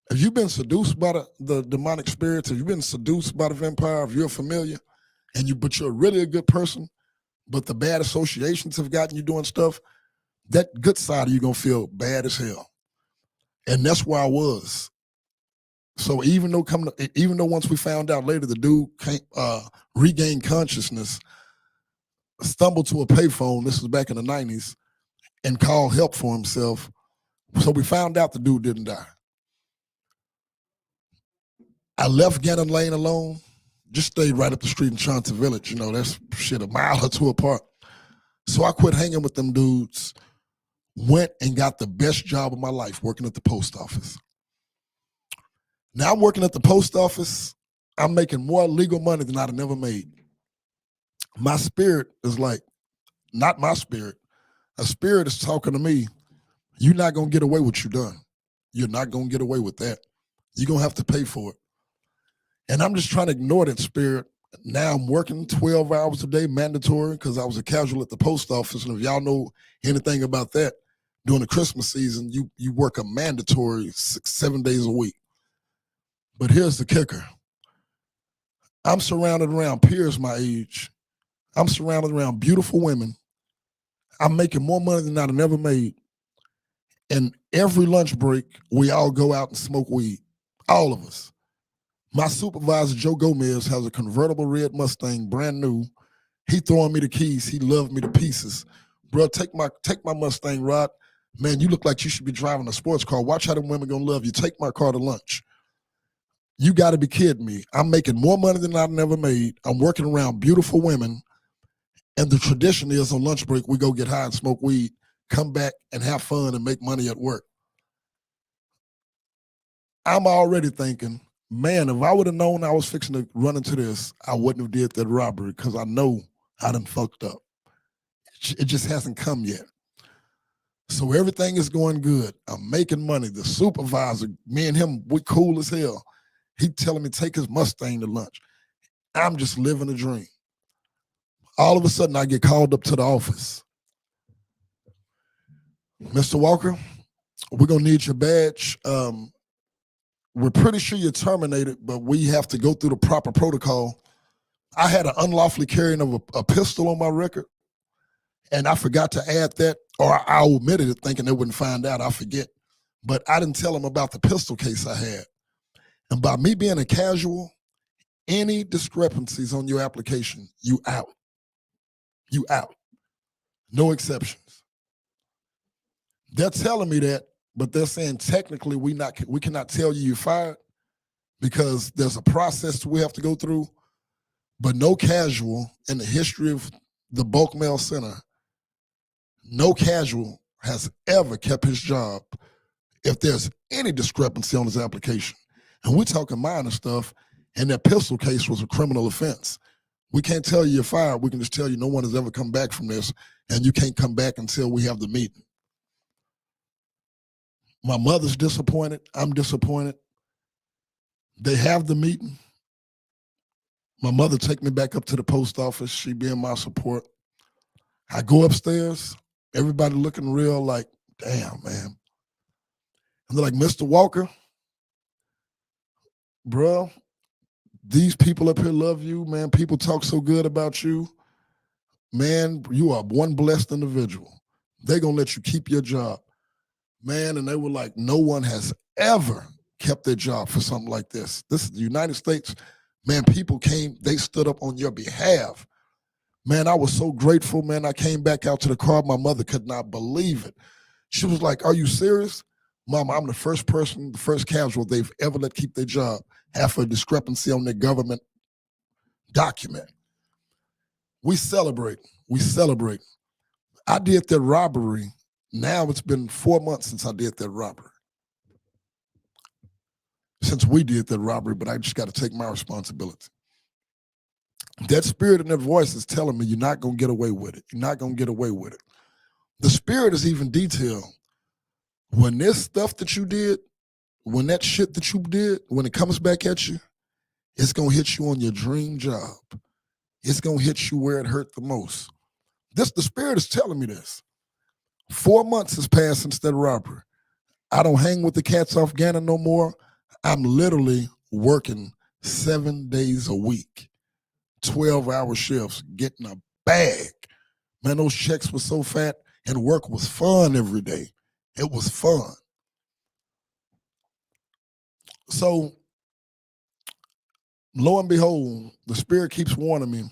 If you've been seduced by the demonic spirits, if you've been seduced by the vampire, if you're familiar, but you're really a good person, but the bad associations have gotten you doing stuff, that good side of you gonna feel bad as hell. And that's where I was. So even though once we found out later the dude can't regain consciousness, stumbled to a payphone, this was back in the 90s, and called help for himself. So we found out the dude didn't die. I left Gannon Lane alone, just stayed right up the street in Chauncey Village. That's shit a mile or two apart. So I quit hanging with them dudes, went and got the best job of my life working at the post office. Now I'm working at the post office. I'm making more legal money than I'd have never made. My spirit is like, not my spirit. A spirit is talking to me. You're not going to get away with what you done. You're not going to get away with that. You're going to have to pay for it. And I'm just trying to ignore that spirit. Now I'm working 12 hours a day, mandatory, because I was a casual at the post office. And if y'all know anything about that, during the Christmas season, you work a mandatory 7 days a week. But here's the kicker. I'm surrounded around peers my age. I'm surrounded around beautiful women. I'm making more money than I've ever made. And every lunch break, we all go out and smoke weed. All of us. My supervisor, Joe Gomez, has a convertible red Mustang, brand new. He throwing me the keys. He loved me to pieces. Bro, take my Mustang, Rod. Man, you look like you should be driving a sports car. Watch how them women gonna love you. Take my car to lunch. You got to be kidding me. I'm making more money than I've never made. I'm working around beautiful women. And the tradition is on lunch break, we go get high and smoke weed, come back and have fun and make money at work. I'm already thinking, man, if I would have known I was fixing to run into this, I wouldn't have did that robbery, because I know I done fucked up. It just hasn't come yet. So everything is going good. I'm making money. The supervisor, me and him, we cool as hell. He telling me take his Mustang to lunch. I'm just living a dream. All of a sudden, I get called up to the office. Mr. Walker, we're going to need your badge. We're pretty sure you're terminated, but we have to go through the proper protocol. I had an unlawfully carrying of a pistol on my record, and I forgot to add that, or I omitted it thinking they wouldn't find out. I forget. But I didn't tell them about the pistol case I had. And by me being a casual, any discrepancies on your application, you out. You out. No exceptions. They're telling me that, but they're saying technically we cannot tell you you're fired because there's a process we have to go through. But no casual in the history of the bulk mail center, no casual has ever kept his job if there's any discrepancy on his application. And we're talking minor stuff, and that pistol case was a criminal offense. We can't tell you you're fired. We can just tell you no one has ever come back from this, and you can't come back until we have the meeting. My mother's disappointed. I'm disappointed. They have the meeting. My mother take me back up to the post office, she being my support. I go upstairs, everybody looking real like, damn, man. And they're like, Mr. Walker, bro, these people up here love you, man. People talk so good about you. Man, you are one blessed individual. They're going to let you keep your job. Man, and they were like, no one has ever kept their job for something like this. This is the United States. Man, people came, they stood up on your behalf. Man, I was so grateful, man. I came back out to the car. My mother could not believe it. She was like, are you serious? Mama, I'm the first person, the first casual they've ever let keep their job after a discrepancy on their government document. We celebrate. We celebrate. I did that robbery. Now it's been 4 months since I did that robbery. Since we did that robbery, but I just got to take my responsibility. That spirit and that voice is telling me you're not going to get away with it. You're not going to get away with it. The spirit is even detailed. When this stuff that you did, when that shit that you did, when it comes back at you, it's going to hit you on your dream job. It's going to hit you where it hurt the most. The spirit is telling me this. 4 months has passed since that robbery. I don't hang with the cats off Ghana no more. I'm literally working 7 days a week, 12-hour shifts, getting a bag. Man, those checks were so fat, and work was fun every day. It was fun. So, lo and behold, the spirit keeps warning me.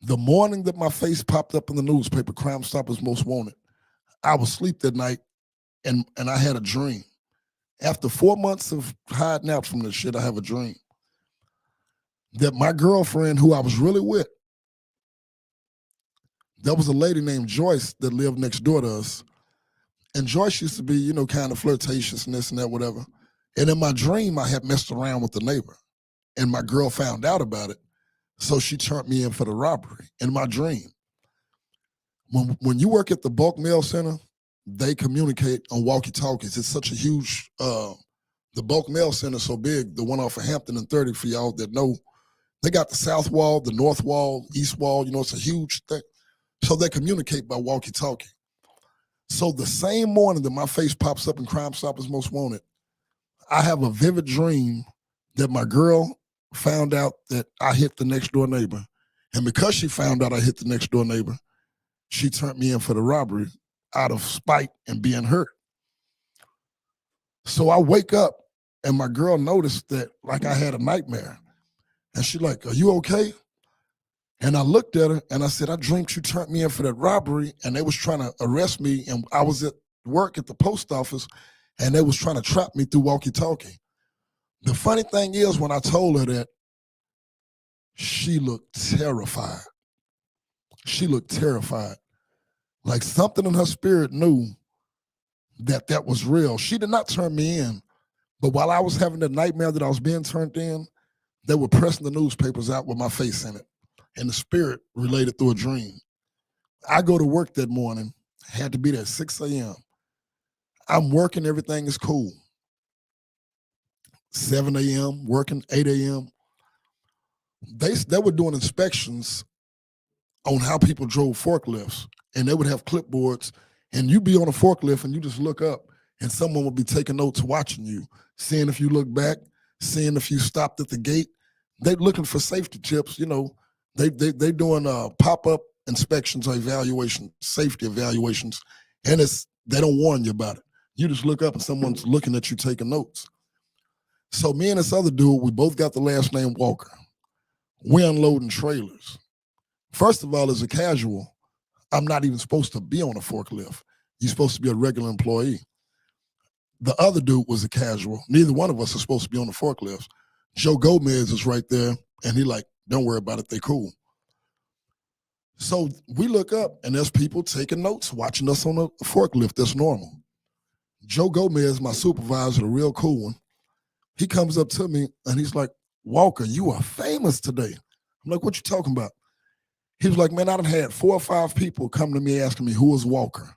The morning that my face popped up in the newspaper, Crime Stoppers Most Wanted, I was asleep that night, and I had a dream. After 4 months of hiding out from this shit, I have a dream that my girlfriend, who I was really with, there was a lady named Joyce that lived next door to us. And Joyce used to be, you know, kind of flirtatious and this and that, whatever. And in my dream, I had messed around with the neighbor. And my girl found out about it. So she turned me in for the robbery in my dream. When you work at the bulk mail center, they communicate on walkie-talkies. It's such a huge, the bulk mail center is so big, the one off of Hampton and 30, for y'all that know, they got the south wall, the north wall, east wall, you know, it's a huge thing. So they communicate by walkie-talkie. So the same morning that my face pops up in Crime Stoppers Most Wanted, I have a vivid dream that my girl found out that I hit the next door neighbor. And because she found out I hit the next door neighbor, she turned me in for the robbery out of spite and being hurt. So I wake up and my girl noticed that like I had a nightmare. And she like, are you okay? And I looked at her and I said, I dreamed you turned me in for that robbery and they was trying to arrest me, and I was at work at the post office and they was trying to trap me through walkie-talkie. The funny thing is, when I told her that, she looked terrified. She looked terrified. Like something in her spirit knew that that was real. She did not turn me in, but while I was having the nightmare that I was being turned in, they were pressing the newspapers out with my face in it. And the spirit related through a dream. I go to work that morning, had to be there at 6 a.m. I'm working, everything is cool. 7 a.m., working, 8 a.m. They were doing inspections on how people drove forklifts, and they would have clipboards, and you'd be on a forklift and you just look up and someone would be taking notes watching you, seeing if you look back, seeing if you stopped at the gate. They're looking for safety tips, you know. They doing pop-up inspections or evaluations, safety evaluations, and they don't warn you about it. You just look up and someone's looking at you taking notes. So me and this other dude, we both got the last name Walker. We're unloading trailers. First of all, as a casual, I'm not even supposed to be on a forklift. You're supposed to be a regular employee. The other dude was a casual. Neither one of us are supposed to be on the forklift. Joe Gomez is right there, and he like, don't worry about it, they cool. So we look up, and there's people taking notes, watching us on a forklift. That's normal. Joe Gomez, my supervisor, the real cool one, he comes up to me, and he's like, Walker, you are famous today. I'm like, what you talking about? He was like, man, I done had 4 or 5 people come to me asking me who is Walker.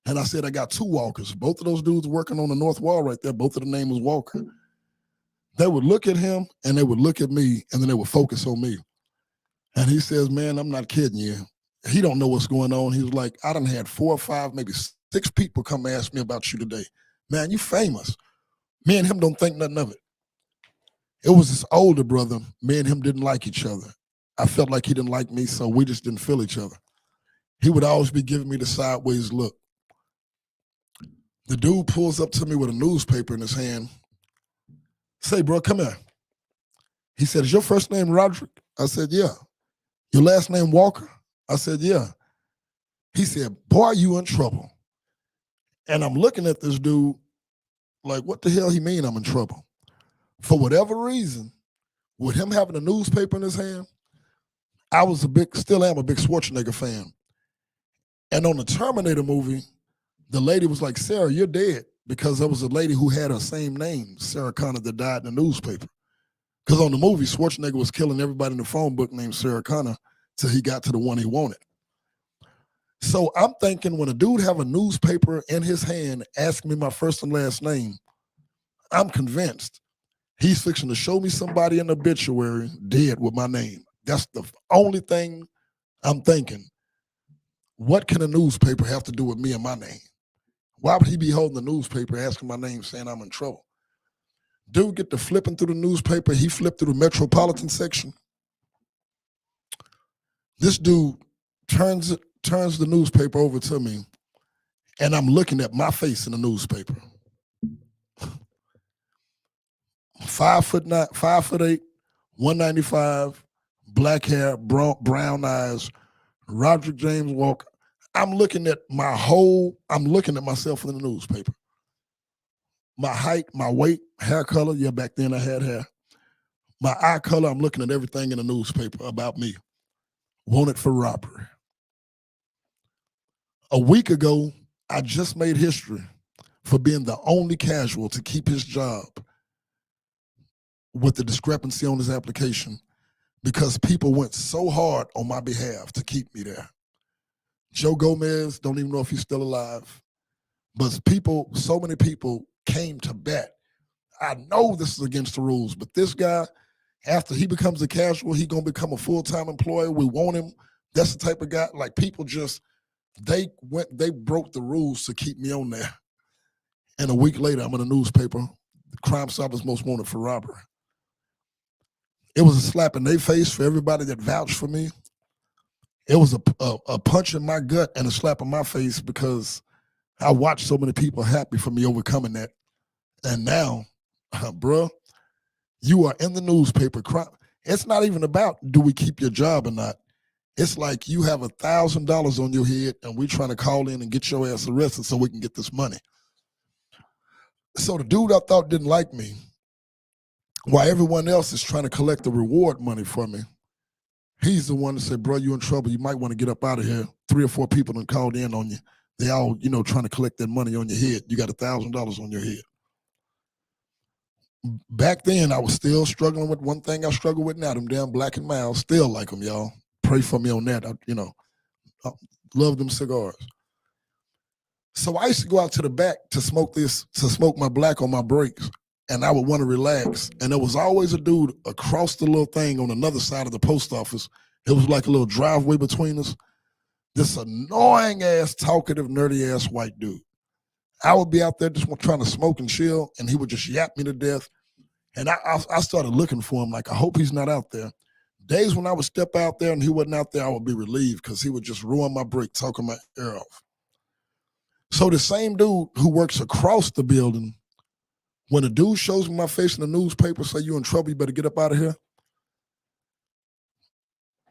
And I said, I got 2 Walkers. Both of those dudes working on the north wall right there, both of the name was Walker. They would look at him and they would look at me and then they would focus on me. And he says, man, I'm not kidding you. He don't know what's going on. He was like, I done had 4 or 5, maybe 6 people come ask me about you today. Man, you famous. Me and him don't think nothing of it. It was his older brother. Me and him didn't like each other. I felt like he didn't like me, so we just didn't feel each other. He would always be giving me the sideways look. The dude pulls up to me with a newspaper in his hand. Say, bro, come here. He said, is your first name Roderick? I said, yeah. Your last name Walker? I said, yeah. He said, boy, you in trouble. And I'm looking at this dude like, what the hell he mean I'm in trouble? For whatever reason, with him having a newspaper in his hand, I was still am a big Schwarzenegger fan. And on the Terminator movie, the lady was like, Sarah, you're dead. Because there was a lady who had her same name, Sarah Connor, that died in the newspaper. Because on the movie, Schwarzenegger was killing everybody in the phone book named Sarah Connor till he got to the one he wanted. So I'm thinking when a dude have a newspaper in his hand asking me my first and last name, I'm convinced he's fixing to show me somebody in the obituary dead with my name. That's the only thing I'm thinking. What can a newspaper have to do with me and my name? Why would he be holding the newspaper asking my name saying I'm in trouble? Dude get to flipping through the newspaper. He flipped through the metropolitan section. This dude turns the newspaper over to me, and I'm looking at my face in the newspaper. 5'9", 5'8", 195, black hair, brown eyes, Roderick James Walker. I'm looking at myself in the newspaper. My height, my weight, hair color, yeah, back then I had hair. My eye color, I'm looking at everything in the newspaper about me. Wanted for robbery. A week ago, I just made history for being the only casual to keep his job with the discrepancy on his application because people went so hard on my behalf to keep me there. Joe Gomez, don't even know if he's still alive, but so many people came to bat. I know this is against the rules, but this guy, after he becomes a casual, he's going to become a full-time employee. We want him. That's the type of guy, like people just, they broke the rules to keep me on there. And a week later, I'm in a newspaper, the Crime Stoppers Most Wanted for robbery. It was a slap in their face for everybody that vouched for me. It was a punch in my gut and a slap in my face because I watched so many people happy for me overcoming that. And now, bro, you are in the newspaper. It's not even about do we keep your job or not. It's like you have $1,000 on your head and we're trying to call in and get your ass arrested so we can get this money. So the dude I thought didn't like me, while everyone else is trying to collect the reward money from me, he's the one that said, bro, you in trouble. You might want to get up out of here. 3 or 4 people done called in on you. They all, trying to collect that money on your head. You got $1,000 on your head. Back then, I was still struggling with one thing I struggle with now, them damn Black and Mild. Still like them, y'all. Pray for me on that. I love them cigars. So I used to go out to the back to smoke my black on my breaks, and I would want to relax. And there was always a dude across the little thing on another side of the post office. It was like a little driveway between us. This annoying-ass, talkative, nerdy-ass white dude. I would be out there just trying to smoke and chill, and he would just yap me to death. And I started looking for him, like, I hope he's not out there. Days when I would step out there and he wasn't out there, I would be relieved because he would just ruin my break, talking my ear off. So the same dude who works across the building, when a dude shows me my face in the newspaper, say, you in trouble, you better get up out of here.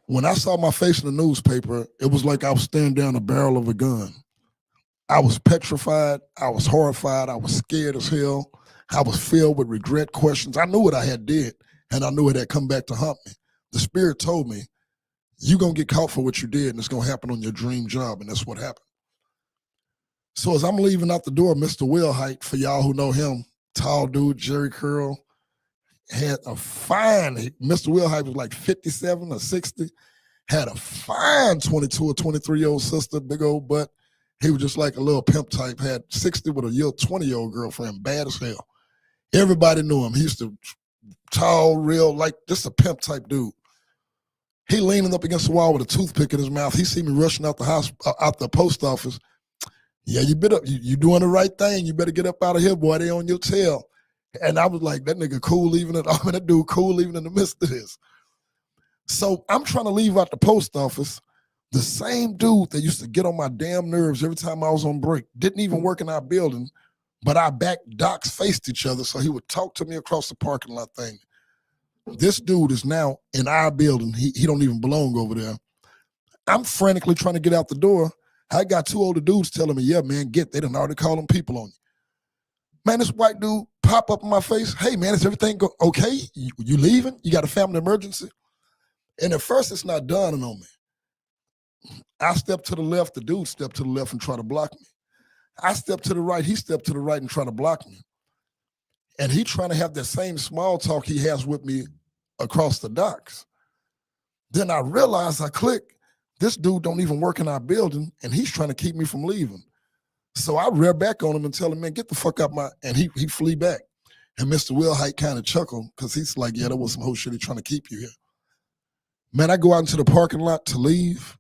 When I saw my face in the newspaper, it was like I was staring down the barrel of a gun. I was petrified. I was horrified. I was scared as hell. I was filled with regret, questions. I knew what I had did, and I knew it had come back to haunt me. The spirit told me, you're going to get caught for what you did, and it's going to happen on your dream job, and that's what happened. So as I'm leaving out the door, Mr. Will Height, for y'all who know him, tall dude, Jerry curl, had a fine, Mr. Will Height was like 57 or 60, had a fine 22 or 23-year-old sister, big old butt. He was just like a little pimp type, had 60 with a 20-year-old girlfriend, bad as hell. Everybody knew him. He used to tall, real, like just a pimp type dude. He leaning up against the wall with a toothpick in his mouth. He see me rushing out the house, out the post office. Yeah, you doing the right thing. You better get up out of here, boy. They on your tail. And I was like, that nigga cool leaving it. I mean, that dude cool leaving in the midst of this. So I'm trying to leave out the post office. The same dude that used to get on my damn nerves every time I was on break didn't even work in our building, but our back docks faced each other, so he would talk to me across the parking lot thing. This dude is now in our building. He don't even belong over there. I'm frantically trying to get out the door. I got two older dudes telling me, yeah, man, they done already calling people on you. Man, this white dude pop up in my face. Hey, man, is everything okay? You leaving? You got a family emergency? And at first, it's not dawning on me. I step to the left, the dude stepped to the left and try to block me. I step to the right, he stepped to the right and try to block me. And he trying to have that same small talk he has with me across the docks. Then I realize, I click, this dude don't even work in our building, and he's trying to keep me from leaving. So I rear back on him and tell him, man, get the fuck out and he flee back. And Mr. Wilhite kind of chuckled because he's like, yeah, that was some whole shit. He's trying to keep you here. Man, I go out into the parking lot to leave.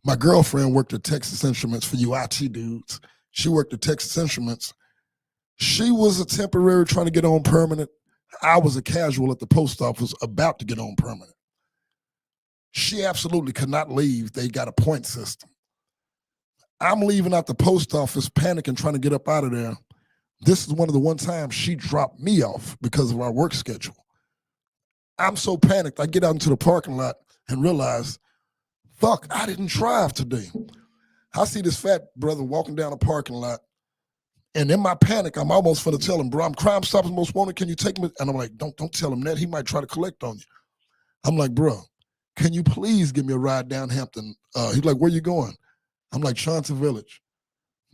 My girlfriend worked at Texas Instruments, for you IT dudes. She worked at Texas Instruments. She was a temporary trying to get on permanent. I was a casual at the post office about to get on permanent. She absolutely could not leave. They got a point system. I'm leaving out the post office, panicking, trying to get up out of there. This is one of the one times she dropped me off because of our work schedule. I'm so panicked, I get out into the parking lot and realize, fuck, I didn't drive today. I see this fat brother walking down the parking lot, and in my panic, I'm almost finna tell him, bro, I'm Crime Stoppers Most Wanted, can you take me? And I'm like, don't tell him that. He might try to collect on you. I'm like, bro, can you please give me a ride down Hampton? He's like, where you going? I'm like, Chauncey Village.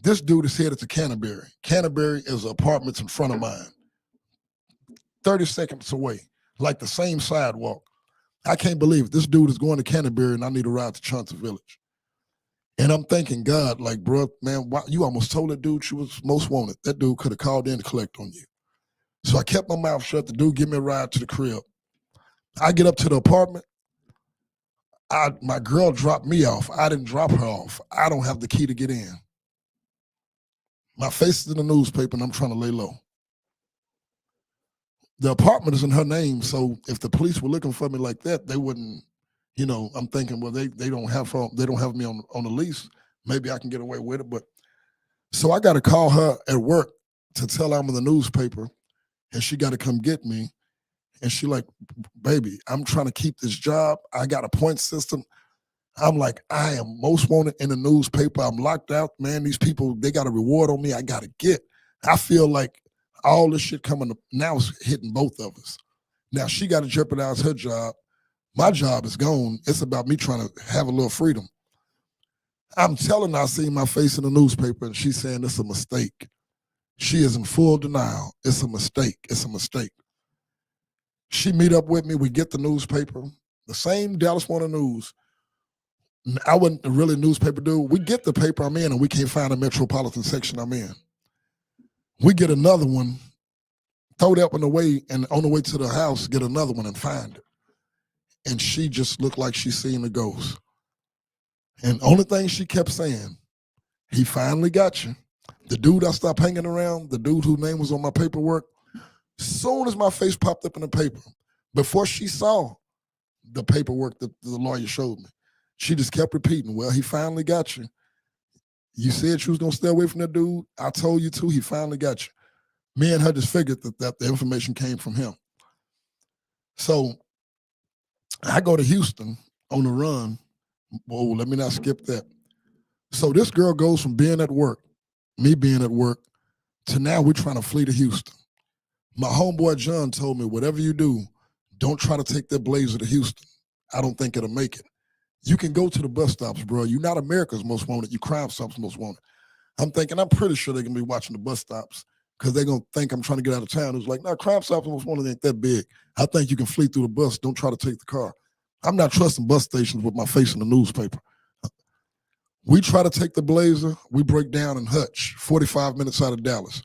This dude is headed to Canterbury. Canterbury is apartments in front of mine, 30 seconds away, like the same sidewalk. I can't believe it. This dude is going to Canterbury and I need a ride to Chauncey Village. And I'm thinking, God, like, bro, man, why, you almost told that dude she was most wanted. That dude could have called in to collect on you. So I kept my mouth shut. The dude give me a ride to the crib. I get up to the apartment. My girl dropped me off. I didn't drop her off. I don't have the key to get in. My face is in the newspaper and I'm trying to lay low. The apartment is in her name, so if the police were looking for me like that, they wouldn't, you know, I'm thinking, well, they don't have me on the lease. Maybe I can get away with it. But so I got to call her at work to tell her I'm in the newspaper, and she got to come get me. And she like, baby, I'm trying to keep this job. I got a point system. I'm like, I am most wanted in the newspaper. I'm locked out, man. These people, they got a reward on me. I got to get. I feel like all this shit coming up now is hitting both of us. Now she got to jeopardize her job. My job is gone. It's about me trying to have a little freedom. I'm telling her I see my face in the newspaper and she's saying it's a mistake. She is in full denial. It's a mistake. It's a mistake. She meet up with me. We get the newspaper, the same Dallas Morning News. I wasn't really a newspaper dude. We get the paper I'm in and we can't find a metropolitan section I'm in. We get another one, throw that one away, and on the way to the house, get another one and find it. And she just looked like she seen a ghost. And only thing she kept saying, he finally got you. The dude I stopped hanging around, the dude whose name was on my paperwork, soon as my face popped up in the paper, before she saw the paperwork that the lawyer showed me, she just kept repeating, well, he finally got you. You said you was going to stay away from that dude. I told you to. He finally got you. Me and her just figured that the information came from him. So I go to Houston on the run. Whoa, let me not skip that. So this girl goes from being at work, me being at work, to now we're trying to flee to Houston. My homeboy John told me, whatever you do, don't try to take that Blazer to Houston. I don't think it'll make it. You can go to the bus stops, bro. You're not America's Most Wanted. You Crime Stoppers Most Wanted. I'm thinking, I'm pretty sure they're going to be watching the bus stops because they're going to think I'm trying to get out of town. It's like, no, Crime Stoppers Most Wanted ain't that big. I think you can flee through the bus. Don't try to take the car. I'm not trusting bus stations with my face in the newspaper. We try to take the Blazer, we break down in Hutch, 45 minutes out of Dallas.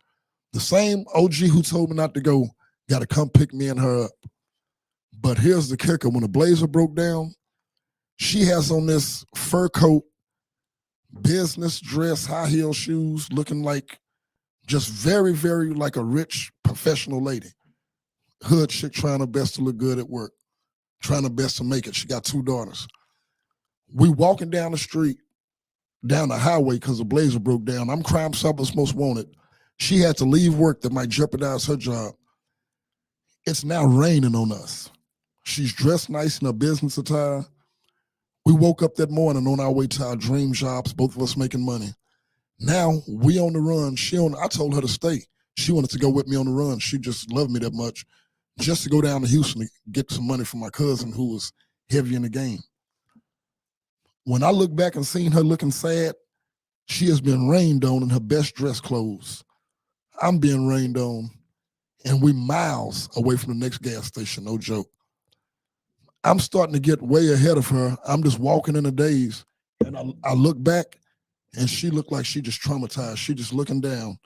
The same OG who told me not to go got to come pick me and her up. But here's the kicker. When the Blazer broke down, she has on this fur coat, business dress, high heel shoes, looking like just very, very like a rich professional lady. Hood chick trying her best to look good at work, trying her best to make it. She got 2 daughters. We walking down the street, down the highway because the Blazer broke down. I'm Crime Stopper's Most Wanted. She had to leave work that might jeopardize her job. It's now raining on us. She's dressed nice in her business attire. We woke up that morning on our way to our dream jobs, both of us making money. Now we on the run. I told her to stay. She wanted to go with me on the run. She just loved me that much, just to go down to Houston to get some money from my cousin who was heavy in the game. When I look back and seen her looking sad, she has been rained on in her best dress clothes. I'm being rained on, and we miles away from the next gas station, no joke. I'm starting to get way ahead of her. I'm just walking in a daze, and I look back, and she looked like she just traumatized. She just looking down.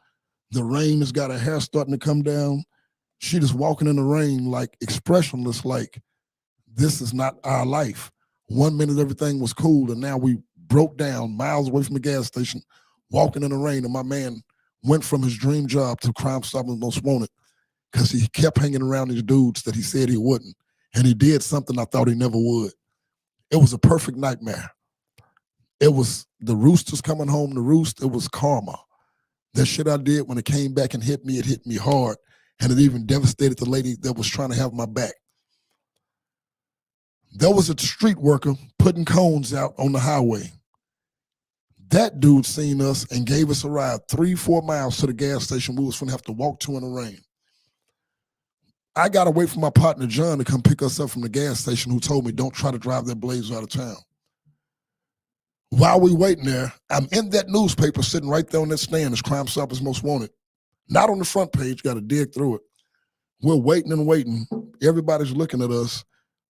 The rain has got her hair starting to come down. She just walking in the rain like expressionless, like this is not our life. 1 minute everything was cool, and now we broke down miles away from the gas station, walking in the rain, and my man went from his dream job to Crime Stopper's Most Wanted because he kept hanging around these dudes that he said he wouldn't, and he did something I thought he never would. It was a perfect nightmare. It was the roosters coming home to roost. It was karma. That shit I did, when it came back and hit me hard, and it even devastated the lady that was trying to have my back. There was a street worker putting cones out on the highway. That dude seen us and gave us a ride 3-4 miles to the gas station we was going to have to walk to in the rain. I got to wait for my partner John to come pick us up from the gas station, who told me don't try to drive that Blazer out of town. While we waiting there, I'm in that newspaper sitting right there on that stand as Crime Stopper's Most Wanted. Not on the front page, got to dig through it. We're waiting and waiting. Everybody's looking at us.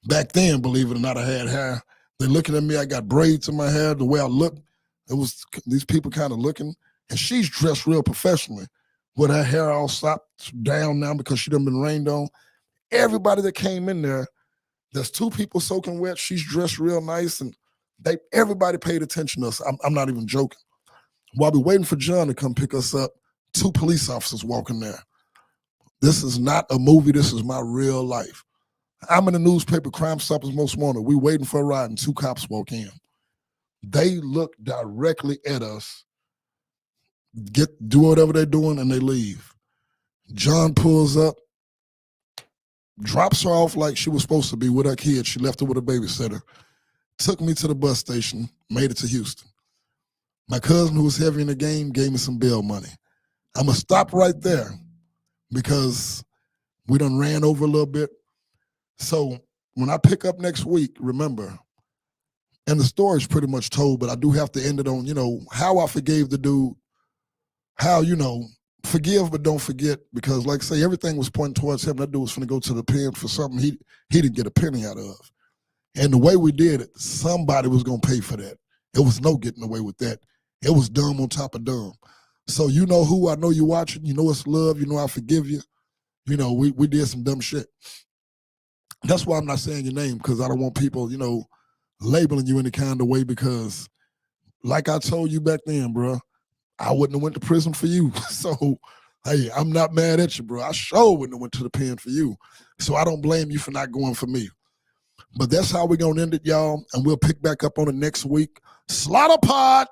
Back then, believe it or not, I had hair. They're looking at me. I got braids in my hair. The way I look, it was these people kind of looking. And she's dressed real professionally with her hair all sopped down now because she done been rained on. Everybody that came in there's 2 people soaking wet. She's dressed real nice, and everybody paid attention to us. I'm not even joking. While we're waiting for John to come pick us up, 2 police officers walking there. This is not a movie. This is my real life. I'm in the newspaper, Crime Stopper's Most Wanted. We waiting for a ride, and 2 cops walk in. They look directly at us, do whatever they're doing, and they leave. John pulls up, drops her off like she was supposed to be with her kid. She left her with a babysitter. Took me to the bus station, made it to Houston. My cousin, who was heavy in the game, gave me some bail money. I'm going to stop right there because we done ran over a little bit. So when I pick up next week, remember, and the story's pretty much told, but I do have to end it on, how I forgave the dude, how, forgive but don't forget, because like I say, everything was pointing towards him. That dude was finna go to the pen for something he didn't get a penny out of. And the way we did it, somebody was going to pay for that. It was no getting away with that. It was dumb on top of dumb. So you know who, I know you're watching, you know it's love, you know I forgive you. We did some dumb shit. That's why I'm not saying your name, because I don't want people, labeling you any kind of way, because like I told you back then, bro, I wouldn't have went to prison for you. So, hey, I'm not mad at you, bro. I sure wouldn't have went to the pen for you. So I don't blame you for not going for me. But that's how we're going to end it, y'all. And we'll pick back up on it next week. Slaughta POD.